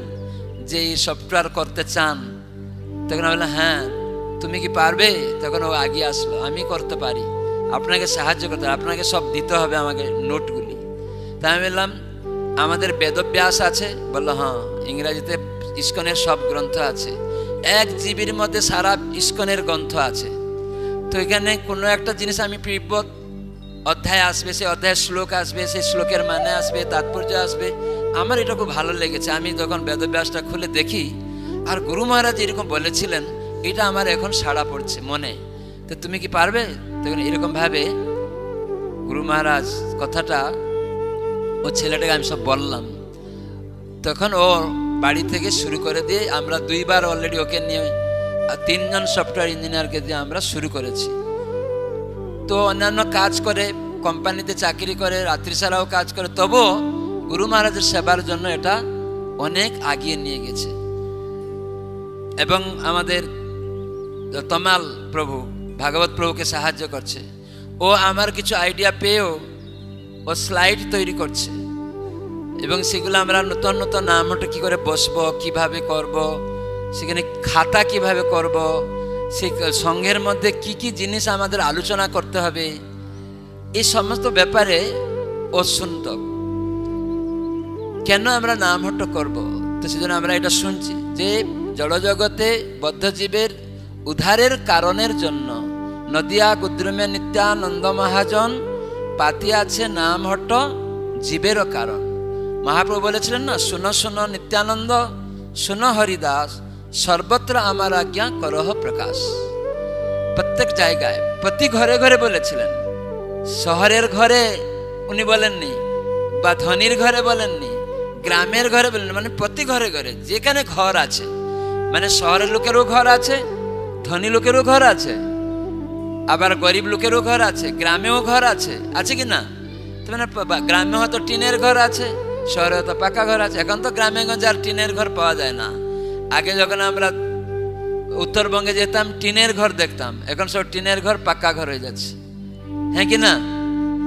যে এই সফটওয়্যার করতে চান। তখন আমি বললাম হ্যাঁ তুমি কি পারবে? তখন ও আগিয়ে আসলো, আমি করতে পারি, আপনাকে সাহায্য করতে হবে, আপনাকে সব দিতে হবে আমাকে নোটগুলি। তাই আমি বললাম আমাদের বেদব্যাস আছে, বললো হ্যাঁ, ইংরাজিতে ইস্কনের সব গ্রন্থ আছে, 1 জিবির মধ্যে সারা ইস্কনের গ্রন্থ আছে। তো এখানে কোনো একটা জিনিস আমি পড়ব, অধ্যায় আসবে, সেই অধ্যায়ের শ্লোক আসবে, সেই শ্লোকের মানে আসবে, তাৎপর্য আসবে। আমার এটা খুব ভালো লেগেছে, আমি তখন বেদব্যাসটা খুলে দেখি, আর গুরু মহারাজ এরকম বলেছিলেন, এটা আমার এখন সাড়া পড়ছে মনে। তো তুমি কি পারবে? তখন এরকম ভাবে গুরু মহারাজ কথাটা ও ছেলেটাকে আমি সব বললাম। তখন ও বাড়ি থেকে শুরু করে দিয়ে আমরা 2 বার অলরেডি ওকে নিয়ে 3 জন সফটওয়্যার ইঞ্জিনিয়ারকে দিয়ে আমরা শুরু করেছি। তো অন্যান্য কাজ করে, কোম্পানিতে চাকরি করে, রাত্রি ছাড়াও কাজ করে, তবুও গুরু মহারাজের সেবার জন্য এটা অনেক আগিয়ে নিয়ে গেছে। এবং আমাদের তমাল প্রভু, ভাগবত প্রভুকে সাহায্য করছে। ও আমার কিছু আইডিয়া পেয়েও ও স্লাইড তৈরি করছে, এবং সেগুলো আমরা নতুন নতুন নামটা কী করে বসবো, কিভাবে করব, সেখানে খাতা কিভাবে করব, সেই সংঘের মধ্যে কি কি জিনিস আমাদের আলোচনা করতে হবে, এই সমস্ত ব্যাপারে ও শুনত। কেন আমরা নামহট্ট করব? তো সেজন্য আমরা এটা শুনছি যে জড়জগতে বদ্ধজীবের উদ্ধারের কারণের জন্য নদিয়া গুদ্রমে নিত্যানন্দ মহাজন পাতিয়াছে নামহট্ট জীবেরও কারণ। মহাপ্রভু বলেছিলেন না, শুনো শুনো নিত্যানন্দ, শুনো হরিদাস, সর্বত্র আমার আজ্ঞা করহ প্রকাশ। প্রত্যেক জায়গায় প্রতি ঘরে ঘরে বলেছিলেন। শহরের ঘরে উনি বলেননি, বা ধনীর ঘরে বলেননি, গ্রামের ঘরে বলেন, মানে প্রতি ঘরে ঘরে যেখানে ঘর আছে, মানে শহরের লোকেরও ঘর আছে, ধনী লোকেরও ঘর আছে, আবার গরিব লোকেরও ঘর আছে, গ্রামেও ঘর আছে, আছে কি না? তো মানে গ্রামে হয়তো টিনের ঘর আছে, শহরে হয়তো পাকা ঘর আছে। এখন তো গ্রামে গঞ্জে আর টিনের ঘর পাওয়া যায় না। আগে যখন আমরা উত্তরবঙ্গে যেতাম টিনের ঘর দেখতাম, এখন সব টিনের ঘর পাকা ঘর হয়ে যাচ্ছে। হ্যাঁ কি না?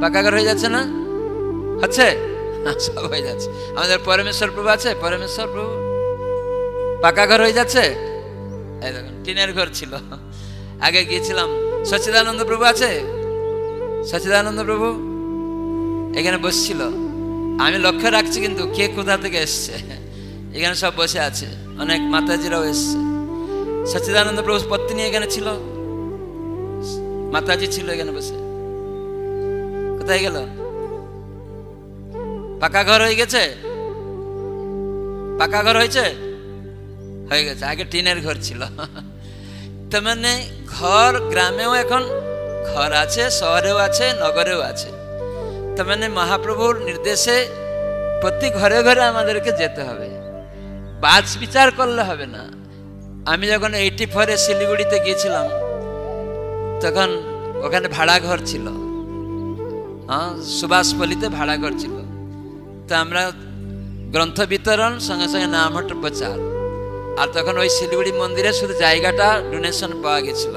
পাকা ঘর হয়ে যাচ্ছে না? হচ্ছে, সব হয়ে যাচ্ছে। আমাদের পরমেশ্বর প্রভু আছে, পরমেশ্বর প্রভু পাকা ঘর হয়ে যাচ্ছে। এই দেখুন, টিনের ঘর ছিল। আগে গিয়েছিলাম, সচ্চিদানন্দ প্রভু আছে, সচ্চিদানন্দ প্রভু এখানে বসছিল। আমি লক্ষ্য রাখছি কিন্তু কে কোথা থেকে এসছে। এখানে সব বসে আছে, অনেক মাতাজিরাও এসছে। সচ্চিদানন্দ প্রভু পত্নী এখানে ছিল, মাতাজি ছিল এখানে বসে। কোথায় গেল? পাকা ঘর হয়ে গেছে, পাকা ঘর হয়েছে, হয়ে গেছে। আগে টিনের ঘর ছিল। তার মানে ঘর গ্রামেও এখন ঘর আছে, শহরেও আছে, নগরেও আছে। তার মানে মহাপ্রভুর নির্দেশে প্রতি ঘরে ঘরে আমাদেরকে যেতে হবে, বাজ বিচার করলে হবে না। আমি যখন 84-এ শিলিগুড়িতে গিয়েছিলাম, তখন ওখানে ভাড়া ঘর ছিল, হ্যাঁ, সুভাষপল্লিতে ভাড়া ঘর ছিল। তো আমরা গ্রন্থ বিতরণ, সঙ্গে সঙ্গে নামহট্ট প্রচার। আর তখন ওই শিলিগুড়ি মন্দিরে শুধু জায়গাটা ডোনেশন পাওয়া গেছিল,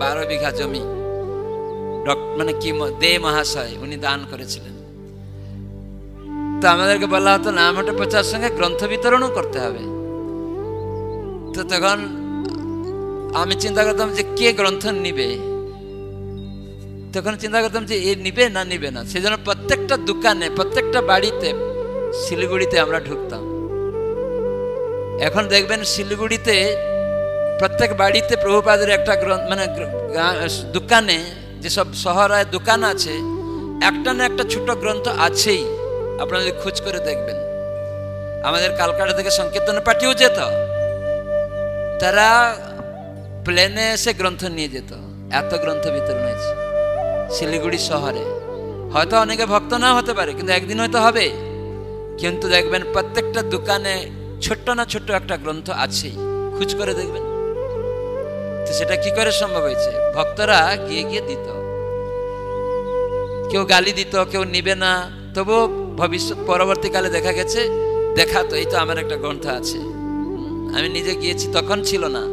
12 বিঘা জমি, মানে কি দে মহাশয় উনি দান করেছিলেন। তো আমাদেরকে বলা হতো নামহট্ট প্রচার সঙ্গে গ্রন্থ বিতরণও করতে হবে। তো তখন আমি চিন্তা করতাম যে কে গ্রন্থ নিবে। তখন চিন্তা করতাম যে এ নিবে না নিবে না। সেই জন্য প্রত্যেকটা দোকানে, প্রত্যেকটা বাড়িতে শিলিগুড়িতে আমরা ঢুকতাম। এখন দেখবেন শিলিগুড়িতে প্রত্যেক বাড়িতে প্রভুপাদের একটা মানে দোকানে, যেসব শহরে দোকান আছে, একটা না একটা ছোট গ্রন্থ আছেই। আপনারা যদি খোঁজ করে দেখবেন, আমাদের কালকাটা থেকে সংকীর্তন পাঠিয়েও যেত, তারা প্লেনে এসে গ্রন্থ নিয়ে যেত। এত গ্রন্থ বিতরণ হয়েছে শিলিগুড়ি শহরে। হয়তো অনেকে ভক্ত না হতে পারে, কিন্তু একদিন হয়তো হবে। কিন্তু দেখবেন প্রত্যেকটা দোকানে ছোট্ট না ছোট্ট একটা গ্রন্থ আছেই, খোঁজ করে দেখবেন। তো সেটা কি করে সম্ভব হয়েছে? ভক্তরা গিয়ে গিয়ে দিত। কেউ গালি দিত, কেউ নিবে না, তবুও ভবিষ্যৎ পরবর্তীকালে দেখা গেছে দেখাতো, এই তো আমার একটা গ্রন্থ আছে। আমি নিজে গিয়েছি, তখন ছিল না,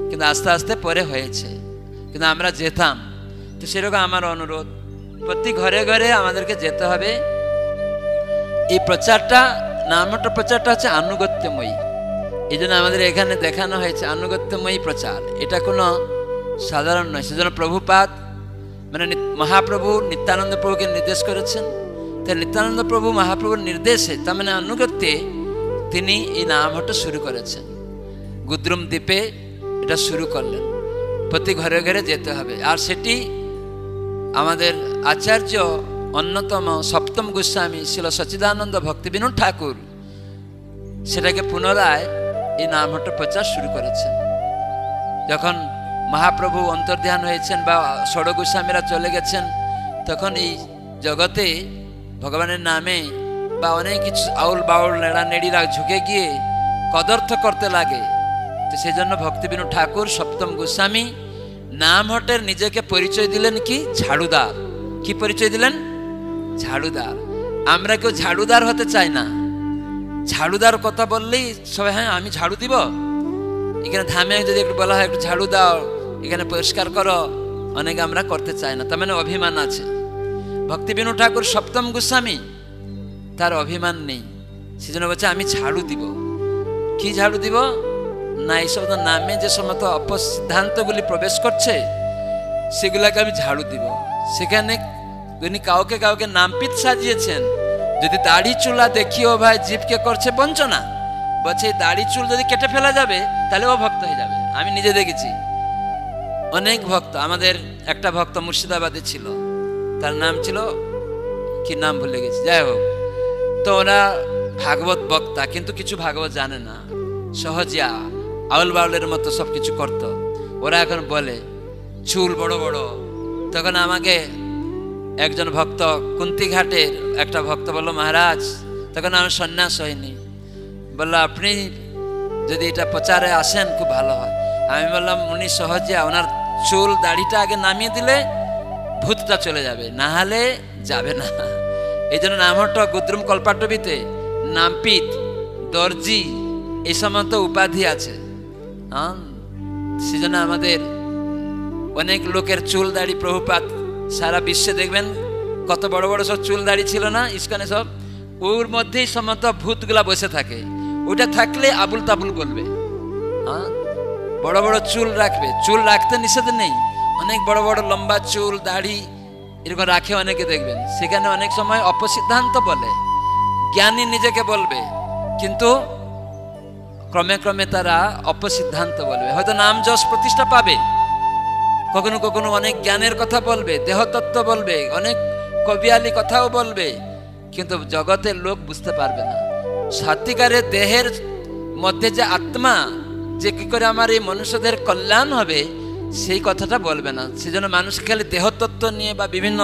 কিন্তু আস্তে আস্তে পরে হয়েছে। কিন্তু আমরা যেতাম। তো সেরকম আমার অনুরোধ, প্রতি ঘরে ঘরে আমাদেরকে যেতে হবে। এই প্রচারটা, নামহট্ট প্রচারটা হচ্ছে আনুগত্যময়ী। এই জন্য আমাদের এখানে দেখানো হয়েছে আনুগত্যময়ী প্রচার, এটা কোনো সাধারণ নয়। সেজন্য প্রভুপাদ মানে মহাপ্রভু নিত্যানন্দ প্রভুকে নির্দেশ করেছেন। তাই নিত্যানন্দ প্রভু মহাপ্রভুর নির্দেশে, তার মানে আনুগত্যে, তিনি এই নামহট্ট শুরু করেছেন। গুদ্রুম দ্বীপে এটা শুরু করলেন। প্রতি ঘরে ঘরে যেতে হবে। আর সেটি আমাদের আচার্য অন্যতম সপ্তম গোস্বামী ছিল সচ্চিদানন্দ ভক্তিবিনোদ ঠাকুর, সেটাকে পুনরায় এই নামহট্ট প্রচার শুরু করেছেন। যখন মহাপ্রভু অন্তর্ধান হয়েছেন বা ষড় গোস্বামীরা চলে গেছেন, তখন এই জগতে ভগবানের নামে বা অনেক কিছু আউল বাউল নেড়া নেড়িরা ঝুঁকে গিয়ে কদর্থ করতে লাগে। তো সেই জন্য ভক্তিবিনোদ ঠাকুর সপ্তম গোস্বামী নামহট্টের নিজেকে পরিচয় দিলেন কি? ঝাড়ুদার। কি পরিচয় দিলেন? ঝাড়ুদার। আমরা কেউ ঝাড়ুদার হতে চাই না। ঝাড়ুদার কথা বললেই সবাই হ্যাঁ আমি ঝাড়ু দিব। এখানে ধামে যদি একটু বলা হয় একটু ঝাড়ু দাও, এখানে পরিষ্কার করো, অনেকে আমরা করতে চাই না, তার মানে অভিমান আছে। ভক্তিবিনোদ ঠাকুর সপ্তম গোস্বামী, তার অভিমান নেই। সেজন্য বলছে আমি ঝাড়ু দিব। কি ঝাড়ু দিব না, এইসব নামে যে সমস্ত অপসিদ্ধান্তগুলি প্রবেশ করছে সেগুলাকে আমি ঝাড়ু দিব। সেখানে উনি কাউকে কাউকে নামপিত সাজিয়েছেন, যদি দাড়ি চুলা দেখিও ভাই জীবকে করছে বঞ্চনা, বলছে দাড়ি চুল যদি কেটে ফেলা যাবে তাহলে ও ভক্ত হয়ে যাবে। আমি নিজে দেখেছি অনেক ভক্ত। আমাদের একটা ভক্ত মুর্শিদাবাদে ছিল, তার নাম ছিল কি নাম ভুলে গেছি, যাই হোক। তো ওরা ভাগবত বক্তা, কিন্তু কিছু ভাগবত জানে না, সহজিয়া আউল বাউলের মতো সব কিছু করত। ওরা এখন বলে চুল বড় বড়। তখন আমাকে একজন ভক্ত, কুন্তিঘাটের একটা ভক্ত বলল, মহারাজ, তখন আমি সন্ন্যাস হইনি, বললো আপনি যদি এটা প্রচারে আসেন খুব ভালো হয়। আমি বললাম উনি সহজিয়া, ওনার চুল দাড়িটা আগে নামিয়ে দিলে ভূতটা চলে যাবে, না হলে যাবে না। এই জন্য নামহট্ট গুদ্রুম কল্পাটবিতে নামপিত, দর্জি এই সমস্ত উপাধি আছে। সেজন্য আমাদের অনেক লোকের চুল দাড়ি, প্রভুপাত সারা বিশ্বে দেখবেন কত বড় বড় সব চুল দাড়ি ছিল না ইস্কনে সব, ওর মধ্যেই সমস্ত ভূতগুলা বসে থাকে। ওটা থাকলে আবুল তাবুল বলবে। বড় বড় চুল রাখবে, চুল রাখতে নিষেধ নেই, অনেক বড় বড় লম্বা চুল দাড়ি এরকম রাখে অনেকে দেখবেন। সেখানে অনেক সময় অপসিদ্ধান্ত বলে, জ্ঞানী নিজেকে বলবে, কিন্তু ক্রমে ক্রমে তারা অপসিদ্ধান্ত বলবে। হয়তো নাম যশ প্রতিষ্ঠা পাবে, কখনো কখনো অনেক জ্ঞানের কথা বলবে, দেহতত্ত্ব বলবে, অনেক কবিয়ালি কথাও বলবে, কিন্তু জগতের লোক বুঝতে পারবে না সত্যিকারের দেহের মধ্যে যে আত্মা, যে কি করে আমার এই মনুষ্যদের কল্যাণ হবে, সেই কথাটা বলবে না। সেজন্য মানুষ খালি দেহতত্ত্ব নিয়ে বা বিভিন্ন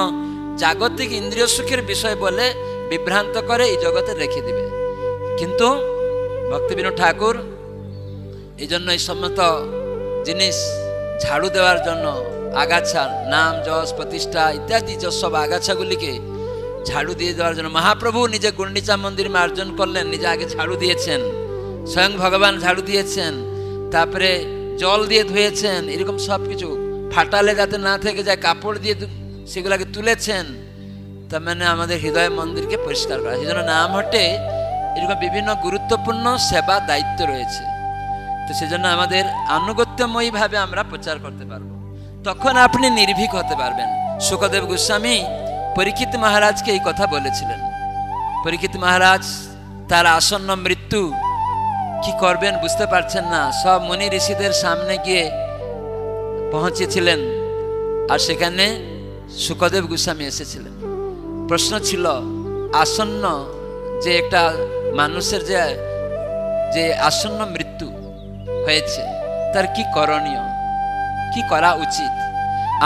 জাগতিক ইন্দ্রিয় সুখের বিষয় বলে বিভ্রান্ত করে এই জগতে রেখে দিবে। কিন্তু ভক্তিবিনোদ ঠাকুর এই জন্য এই সমস্ত জিনিস ঝাড়ু দেওয়ার জন্য, আগাছা, নাম যশ প্রতিষ্ঠা ইত্যাদি সব আগাছাগুলিকে ঝাড়ু দিয়ে দেওয়ার জন্য মহাপ্রভু নিজে গুন্ডিচা মন্দির মার্জন করলেন, নিজে আগে ঝাড়ু দিয়েছেন, স্বয়ং ভগবান ঝাড়ু দিয়েছেন, তারপরে জল দিয়ে ধুয়েছেন, এরকম সব কিছু ফাটালে যাতে না থেকে যায় কাপড় দিয়ে সেগুলাকে তুলেছেন। তার মানে আমাদের হৃদয় মন্দিরকে পরিষ্কার করা। সেই জন্য নাম হটে এরকম বিভিন্ন গুরুত্বপূর্ণ সেবা দায়িত্ব রয়েছে। তো সেজন্য আমাদের আনুগত্যময়ী ভাবে আমরা প্রচার করতে পারবো, তখন আপনি নির্ভীক হতে পারবেন। শুকদেব গোস্বামী পরীক্ষিত মহারাজকে এই কথা বলেছিলেন। পরীক্ষিত মহারাজ তার আসন্ন মৃত্যু কি করবেন বুঝতে পারছেন না, সব মুনি ঋষিদের সামনে গিয়ে পৌঁছেছিলেন, আর সেখানে শুকদেব গোস্বামী এসেছিলেন। প্রশ্ন ছিল আসন্ন যে একটা মানুষের যে আসন্ন মৃত্যু হয়েছে তার কি করণীয়, কি করা উচিত।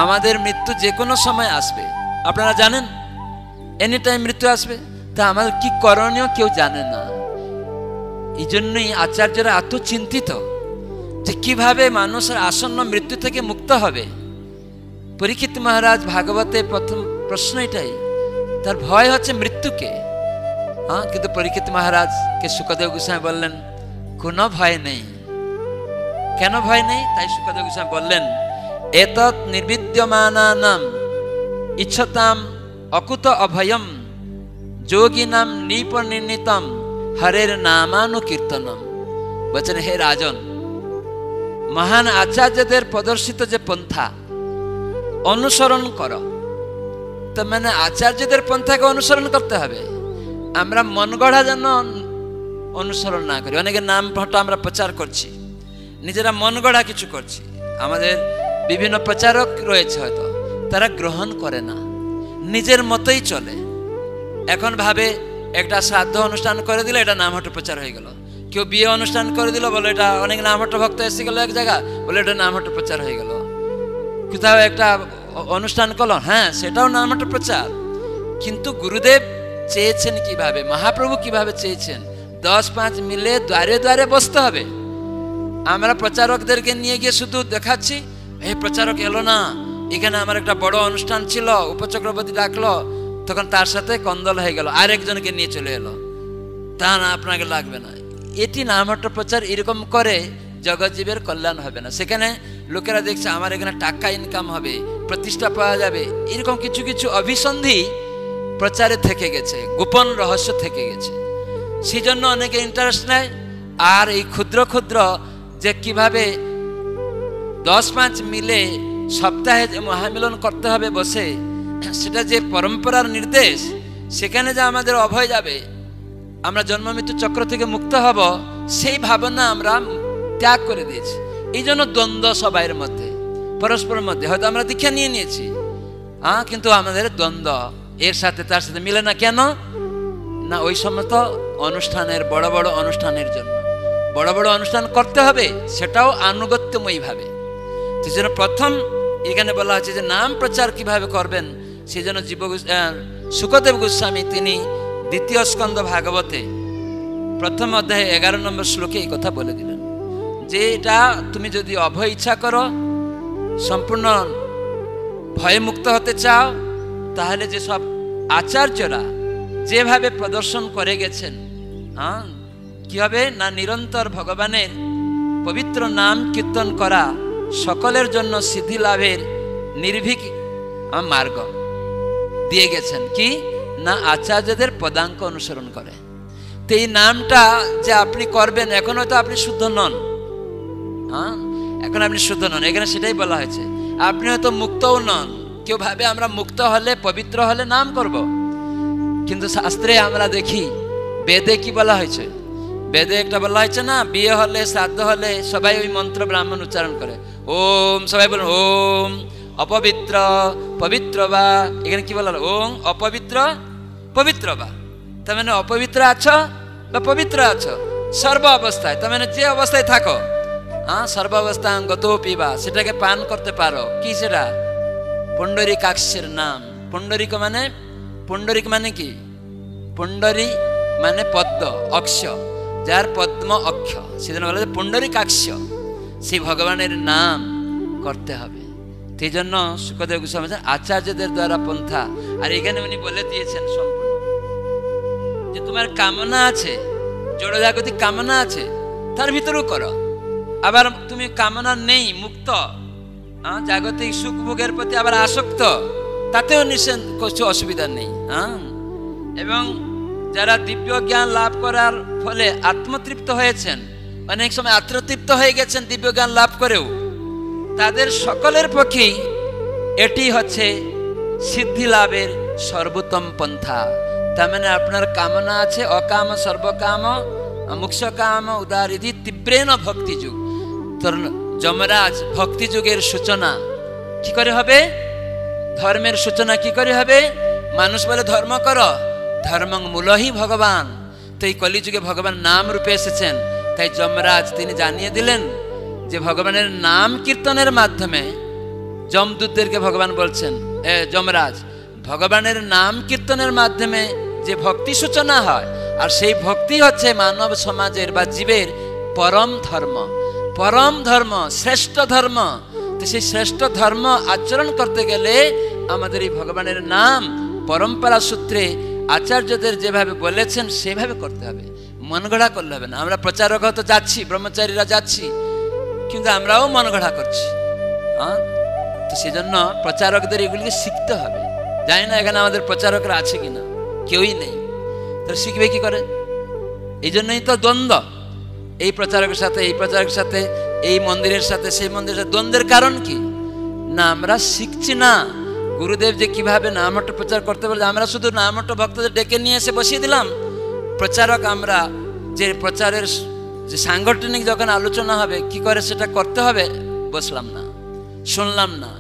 আমাদের মৃত্যু যে কোনো সময় আসবে, আপনারা জানেন, এনি টাইম মৃত্যু আসবে, তা আমাদের কি করণীয় কেউ জানে না। এই জন্যই আচার্যরা এত চিন্তিত যে কিভাবে মানুষের আসন্ন মৃত্যু থেকে মুক্ত হবে। পরীক্ষিত মহারাজ ভাগবতে প্রথম প্রশ্ন এটাই, তার ভয় হচ্ছে মৃত্যুকে। কিন্তু পরীক্ষিত মহারাজকে শুকদেব গোস্বামী বললেন কোনো ভয় নেই। কেন ভয় নেই? তাই শুকদেব গোস্বামী বললেন, এতৎ নির্বিদ্যমানানাম ইচ্ছতাম অকুত অভয়ম যোগিনাম নিপনির্ণিতম হরের নামানুকীর্তনম। বলছেন, হে রাজন, মহান আচার্যদের প্রদর্শিত যে পন্থা অনুসরণ করো। তার মানে আচার্যদের পন্থাকে অনুসরণ করতে হবে, আমরা মন গড়া যেন অনুসরণ না করি। অনেকের নাম ফটো আমরা প্রচার করছি, নিজেরা মন গড়া কিছু করছি। আমাদের বিভিন্ন প্রচারক রয়েছে, হয়তো তারা গ্রহণ করে না, নিজের মতোই চলে। এখন ভাবে একটা শ্রাদ্ধ অনুষ্ঠান করে দিলে এটা নামহট্ট প্রচার হয়ে গেল, কেউ বিয়ে অনুষ্ঠান করে দিল, বলে এটা অনেক নামহট্ট ভক্ত এসে গেল এক জায়গা, বলে এটা নামহট্ট প্রচার হয়ে গেল। কোথাও একটা অনুষ্ঠান করলো, হ্যাঁ সেটাও নামহট্ট প্রচার। কিন্তু গুরুদেব চেয়েছেন কিভাবে, মহাপ্রভু কিভাবে চেয়েছেন, 10-5 মিলে দ্বারে দ্বারে বসতে হবে। আমরা প্রচারকদেরকে নিয়ে গিয়ে শুধু দেখাচ্ছি, এই প্রচারক এলো না, এখানে আমার একটা বড় অনুষ্ঠান ছিল, উপচক্রবর্তী ডাকলো, তখন তার সাথে কন্দল হয়ে গেল, আরেকজনকে নিয়ে চলে এলো, তা না আপনাকে লাগবে না। এটি নামহট্ট প্রচার। এরকম করে জগৎজীবের কল্যাণ হবে না। সেখানে লোকেরা দেখছে আমার এখানে টাকা ইনকাম হবে, প্রতিষ্ঠা পাওয়া যাবে, এরকম কিছু কিছু অভিসন্ধি প্রচারে থেকে গেছে, গোপন রহস্য থেকে গেছে। সেই জন্য অনেকে ইন্টারেস্ট নেয়। আর এই ক্ষুদ্র ক্ষুদ্র যে কিভাবে 10-5 মিলে সপ্তাহে মহামিলন করতে হবে বসে, সেটা যে পরম্পরার নির্দেশ, সেখানে যে আমাদের অভয় যাবে, আমরা জন্ম মৃত্যু চক্র থেকে মুক্ত হব, সেই ভাবনা আমরা ত্যাগ করে দিয়েছি। এই জন্য দ্বন্দ্ব সবাইয়ের মধ্যে, পরস্পরের মধ্যে। হয়তো আমরা দীক্ষা নিয়ে নিয়েছি, কিন্তু আমাদের দ্বন্দ্ব এর সাথে তার সাথে মিলে না। কেন না? ওই সমস্ত অনুষ্ঠানের, বড় বড় অনুষ্ঠানের জন্য। বড় বড় অনুষ্ঠান করতে হবে, সেটাও আনুগত্যময়ী ভাবে। সেই জন্য প্রথম এখানে বলা হচ্ছে যে নাম প্রচার কিভাবে করবেন। সেই জন্য শুকদেব গোস্বামী তিনি দ্বিতীয় স্কন্ধ ভাগবতে প্রথম অধ্যায়ে 11 নম্বর শ্লোকে এই কথা বলে দিলেন যে এটা তুমি যদি অভয় ইচ্ছা করো, সম্পূর্ণ ভয়মুক্ত হতে চাও, তাহলে যে সব আচার্যরা যেভাবে প্রদর্শন করে গেছেন, কি হবে না, নিরন্তর ভগবানের পবিত্র নাম কীর্তন করা সকলের জন্য সিদ্ধি লাভের নির্ভীক মার্গ দিয়ে গেছেন। কি না, আচার্যদের পদাঙ্ক অনুসরণ করে। তো এই নামটা যে আপনি করবেন, এখন হয়তো আপনি শুদ্ধ নন, এখন আপনি শুদ্ধ নন, এখানে সেটাই বলা হয়েছে। আপনি হয়তো মুক্তও নন। কেউ ভাবে আমরা মুক্ত হলে, পবিত্র হলে নাম করব, কিন্তু শাস্ত্রে আমরা দেখি, বেদে কি বলা হয়েছে? বেদে একটা বলা হয়েছে না, বিয়ে হলে, শ্রাদ্ধ হলে সবাই ওই মন্ত্র ব্রাহ্মণ উচ্চারণ করে, ওম, সবাই বলেন ওম অপবিত্র পবিত্র বা। এখানে কি বলা হলো? ওম অপবিত্র পবিত্র বা। তার মানে অপবিত্র আছো বা পবিত্র আছো সর্ব অবস্থায়, তার মানে যে অবস্থায় থাকো, সর্ব অবস্থায় গত পিবা, সেটাকে পান করতে পারো। কি সেটা? পুণ্ডরীকাক্ষের নাম। পুণ্ডরিক মানে কি? পুণ্ডরী মানে পদ্ম, অক্ষ, যার পদ্ম অক্ষ, সেজন্য বলা যায় পুণ্ডরীকাক্ষ। সেই ভগবানের নাম করতে হবে। সেই জন্য শুকদেব গোস্বামী আচার্যদের দ্বারা পন্থা। আর এখানে উনি বলে দিয়েছেন সম্পূর্ণ যে তোমার কামনা আছে, জড়জাগতিক কামনা আছে, তার ভিতরেও করো। আবার তুমি কামনা নেই, মুক্ত, জাগতিক সুখ ভোগের প্রতি আবার আসক্ত, তাতেও নিষেধ, কিছু অসুবিধা নেই। এবং যারা দিব্য জ্ঞান লাভ করার ফলে আত্মতৃপ্ত হয়েছেন, অনেক সময় আত্মতৃপ্ত হয়ে গেছেন দিব্য জ্ঞান লাভ করেও, তাদের সকলের পক্ষেই এটি হচ্ছে সিদ্ধি লাভের সর্বোত্তম পন্থা। তার মানে আপনার কামনা আছে, অকাম সর্বকাম মুক্ষকাম উদারিধি তীব্রেণ ভক্তিযুগ। তোর যমরাজ ভক্তি যুগের সূচনা কি করে হবে? ধর্মের সূচনা কি করে হবে? মানুষ বলে ধর্ম করো, ধর্মং মূলহি ভগবান। তো এই কলিযুগে ভগবান নাম রূপে এসেছেন, তাই যমরাজ তিনি জানিয়ে দিলেন যে ভগবানের নাম কীর্তনের মাধ্যমে যমদূতদেরকে ভগবান বলছেন, যমরাজ, ভগবানের নাম কীর্তনের মাধ্যমে যে ভক্তি সূচনা হয়, আর সেই ভক্তি হচ্ছে মানব সমাজের বা জীবের পরম ধর্ম, পরম ধর্ম, শ্রেষ্ঠ ধর্ম। তো সেই শ্রেষ্ঠ ধর্ম আচরণ করতে গেলে আমাদের এই ভগবানের নাম পরম্পরা সূত্রে আচার্যদের যেভাবে বলেছেন সেভাবে করতে হবে, মন গড়া করলে হবে না। আমরা প্রচারক হয়তো যাচ্ছি, ব্রহ্মচারীরা যাচ্ছি, কিন্তু আমরাও মন গড়া করছি। তো সেই জন্য প্রচারকদের এগুলিকে শিখতে হবে। জানি না এখানে আমাদের প্রচারকরা আছে কিনা, কেউই নেই। তো শিখবে কি করে? এই জন্যই তো দ্বন্দ্ব, এই প্রচারকের সাথে এই প্রচারকের সাথে, এই মন্দিরের সাথে সেই মন্দিরের সাথে। দ্বন্দ্বের কারণ কি না, আমরা শিখছি না গুরুদেব যে কিভাবে নামহট্ট প্রচার করতে বলে। আমরা শুধু নামহট্ট ভক্তদের ডেকে নিয়ে এসে বসিয়ে দিলাম প্রচারক। আমরা যে প্রচারের যে সাংগঠনিক যখন আলোচনা হবে কি করে সেটা করতে হবে, বসলাম না, শুনলাম না,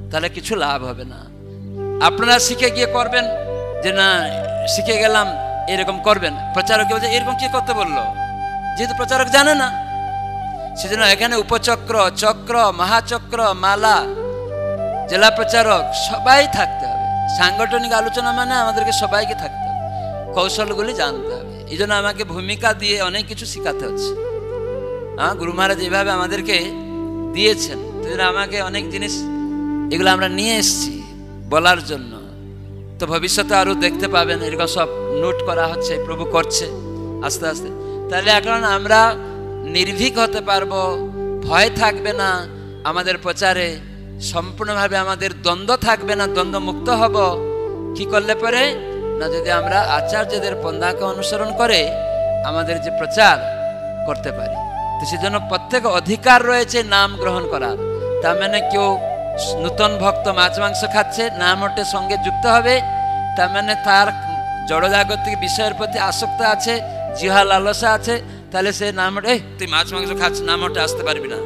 তাহলে কিছু লাভ হবে না। আপনারা শিখে গিয়ে করবেন যে না শিখে গেলাম এরকম করবেন, প্রচারক বলছে এরকম কি করতে বললো, যেহেতু প্রচারক জানে না। সেজন্য এখানে উপচক্র, চক্র, মহাচক্র, মালা, জেলা প্রচারক সবাই থাকতে হবে। সাংগঠনিক আলোচনা মানে আমাদেরকে সবাইকে থাকতে হবে, কৌশলগুলি জানতে হবে। এই জন্য আমাকে ভূমিকা দিয়ে অনেক কিছু শেখাতে হচ্ছে। গুরু মহারাজ এইভাবে আমাদেরকে দিয়েছেন, আমাকে অনেক জিনিস এগুলো আমরা নিয়ে এসেছি বলার জন্য। তো ভবিষ্যতে আরো দেখতে পাবেন এরকম সব নোট করা হচ্ছে, প্রভু করছে আস্তে আস্তে। তাহলে এখন আমরা নির্ভীক হতে পারবো, ভয় থাকবে না আমাদের প্রচারে, সম্পূর্ণভাবে আমাদের দ্বন্দ্ব থাকবে না, দ্বন্দ্ব মুক্ত হব। কি করলে পরে না, যদি আমরা আচার্যদের পন্থাকে অনুসরণ করে আমাদের যে প্রচার করতে পারি। তো সেজন্য প্রত্যেক অধিকার রয়েছে নাম গ্রহণ করার। তার মানে কেউ নূতন ভক্ত মাছ মাংস খাচ্ছে, নাম ওঠে সঙ্গে যুক্ত হবে, তার মানে তার জড়জাগতিক বিষয়ের প্রতি আসক্ত আছে, জিহা লালসা আছে, তাহলে সে নামটা তুই মাছ মাংস খাচ্ছিস, নামটা আসতে পারবি না,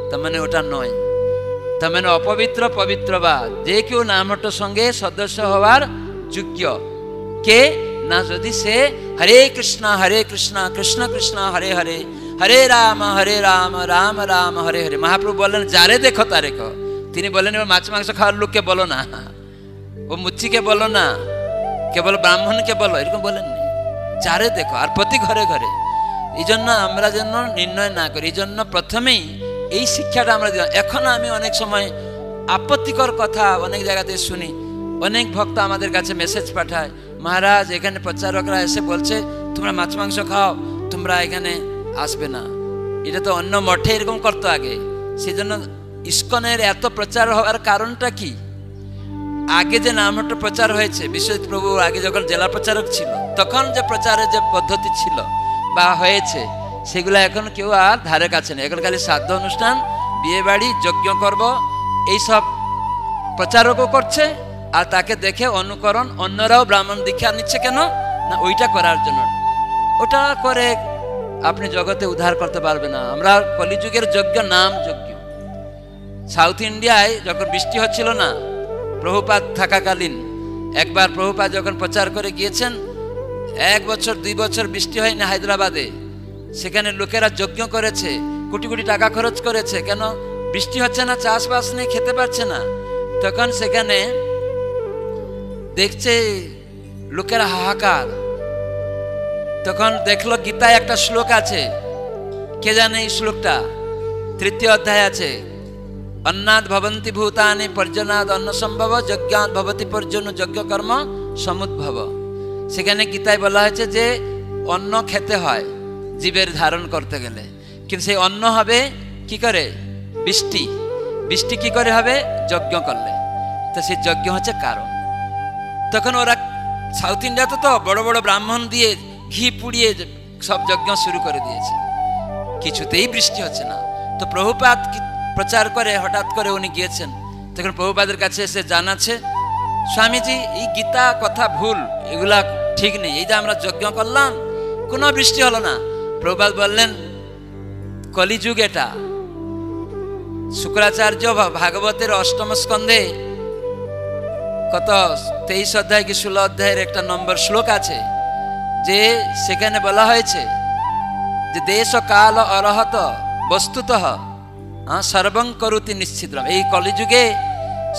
তার মানে ওটা নয়। তার মানে অপবিত্র পবিত্র বা যে কেউ নামটার সঙ্গে সদস্য হওয়ার যোগ্য কে না, যদি সে হরে কৃষ্ণ কৃষ্ণ কৃষ্ণ হরে হরে, হরে রাম রাম রাম হরে হরে। মহাপ্রভু বললেন যারে দেখো তারে কহ। তিনি বললেন এবার মাছ মাংস খাওয়ার লোককে বলো না, ও মুচিকে বলো না, কেবল ব্রাহ্মণকে বলো, এরকম বলেননি। যারে দেখো, আর প্রতি ঘরে ঘরে। এই জন্য আমরা যেন নির্ণয় না করি, এই জন্য প্রথমেই এই শিক্ষাটা আমরা দিলাম। এখন আমি অনেক সময় আপত্তিকর কথা অনেক জায়গাতে শুনি, অনেক ভক্ত আমাদের কাছে মেসেজ পাঠায়, মহারাজ এখানে প্রচারকরা এসে বলছে তোমরা মাছ মাংস খাও, তোমরা এখানে আসবে না। এটা তো অন্য মঠে এরকম করতো আগে। সেই জন্য ইস্কনের এত প্রচার হওয়ার কারণটা কি? আগে যে নামটা প্রচার হয়েছে, বিশ্বজিৎ প্রভু আগে যখন জেলা প্রচারক ছিল, তখন যে প্রচারের যে পদ্ধতি ছিল বা হয়েছে, সেগুলো এখন কেউ আর ধারে কাছে নেই। এখন খালি শ্রাদ্ধ অনুষ্ঠান, বিয়ে বাড়ি, যজ্ঞ করব, এইসব প্রচারকও করছে। আর তাকে দেখে অনুকরণ অন্যরাও ব্রাহ্মণ দীক্ষা নিচ্ছে। কেন না? ওইটা করার জন্য। ওটা করে আপনি জগতে উদ্ধার করতে পারবে না। আমরা কলিযুগের যজ্ঞ নাম যজ্ঞ। সাউথ ইন্ডিয়ায় যখন বৃষ্টি হচ্ছিল না, প্রভুপাদ থাকাকালীন একবার প্রভুপাদ যখন প্রচার করে গিয়েছেন, 1 বছর 2 বছর বৃষ্টি হয়নি হায়দ্রাবাদে। সেখানে লোকেরা যজ্ঞ করেছে, কোটি কোটি টাকা খরচ করেছে। কেন? বৃষ্টি হচ্ছে না, চাষবাস নেই, খেতে পারছে না। তখন সেখানে দেখছে লোকেরা হাহাকার। তখন দেখলো গীতায় একটা শ্লোক আছে, কে জানে এই শ্লোকটা? 3য় অধ্যায় আছে, অন্নাদ ভবন্তি ভূতানি পর্জনাদ অন্ন সম্ভব, যজ্ঞাৎ ভবতি পর্জন যজ্ঞ কর্ম সমুদ্ভব। সেখানে গীতায় বলা হয়েছে যে অন্ন খেতে হয় জীবের ধারণ করতে গেলে, কিন্তু সেই অন্ন হবে কি করে? বৃষ্টি। বৃষ্টি কি করে হবে? যজ্ঞ করলে। তো সেই যজ্ঞ হচ্ছে কারণ। তখন ওরা সাউথ ইন্ডিয়াতে তো বড় বড় ব্রাহ্মণ দিয়ে ঘি পুড়িয়ে সব যজ্ঞ শুরু করে দিয়েছে, কিছুতেই বৃষ্টি হচ্ছে না। তো প্রভুপাদ প্রচার করে হঠাৎ করে উনি গিয়েছেন। তখন প্রভুপাদের কাছে এসে জানাচ্ছে, স্বামীজি এই গীতা কথা ভুল, এগুলা ঠিক নেই। এই যে আমরা যজ্ঞ করলাম, কোনো বৃষ্টি হলো না। প্রভুপাদ বললেন কলিযুগ এটা। শুক্রাচার্য ভাগবতের 8ম স্কন্ধে কত 23 অধ্যায় কি 16 অধ্যায়ের একটা নম্বর শ্লোক আছে, যে সেখানে বলা হয়েছে যে দেশ কাল অরহত বস্তুতঃ সর্বং করুতি নিশ্চিদ্রম। এই কলিযুগে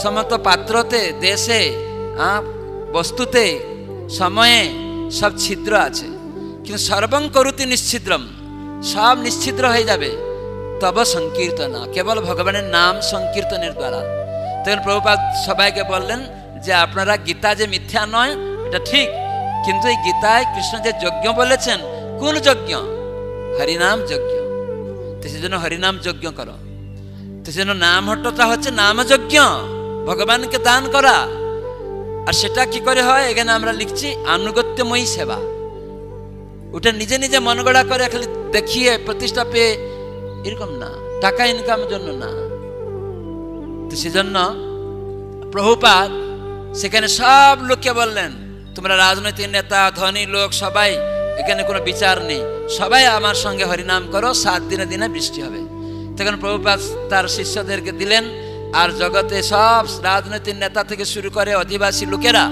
সমস্ত পাত্রতে, দেশে, বস্তুতে, সময়ে সব ছিদ্র আছে, কিন্তু সর্বং করুতি নিশ্চিদ্রম, সব নিশ্চিদ্র হয়ে যাবে। তব সংকীর্তন, কেবল ভগবানের নাম সংকীর্তনের দ্বারা। তখন প্রভুপাদ সবাইকে বললেন যে আপনারা গীতা যে মিথ্যা নয় এটা ঠিক, কিন্তু এই গীতায় কৃষ্ণ যে যজ্ঞ বলেছেন, কোন যজ্ঞ? হরিনাম যজ্ঞ। তো সেজন্য হরিনাম যজ্ঞ করো। তো সেজন্য নাম হট্টটা হচ্ছে নাম যজ্ঞ, ভগবানকে দান করা। আর সেটা কি করে হয়? এখানে আমরা লিখছি আনুগত্যময়ী সেবা। ওটা নিজে নিজে মন গড়া করে খালি দেখিয়ে প্রতিষ্ঠা পেয়ে এরকম না, টাকা ইনকামের জন্য না। তো সেজন্য প্রভুপাদ সেখানে সব লোককে বললেন, তোমরা রাজনৈতিক নেতা, ধনী লোক, সবাই, এখানে কোনো বিচার নেই, সবাই আমার সঙ্গে হরিনাম করো, 7 দিনে দিনে বৃষ্টি হবে। তখন প্রভুপাদ তার শিষ্যদেরকে দিলেন। আর জগতে সব রাজনৈতিক নেতা থেকে শুরু করে অধিবাসী লোকেরা,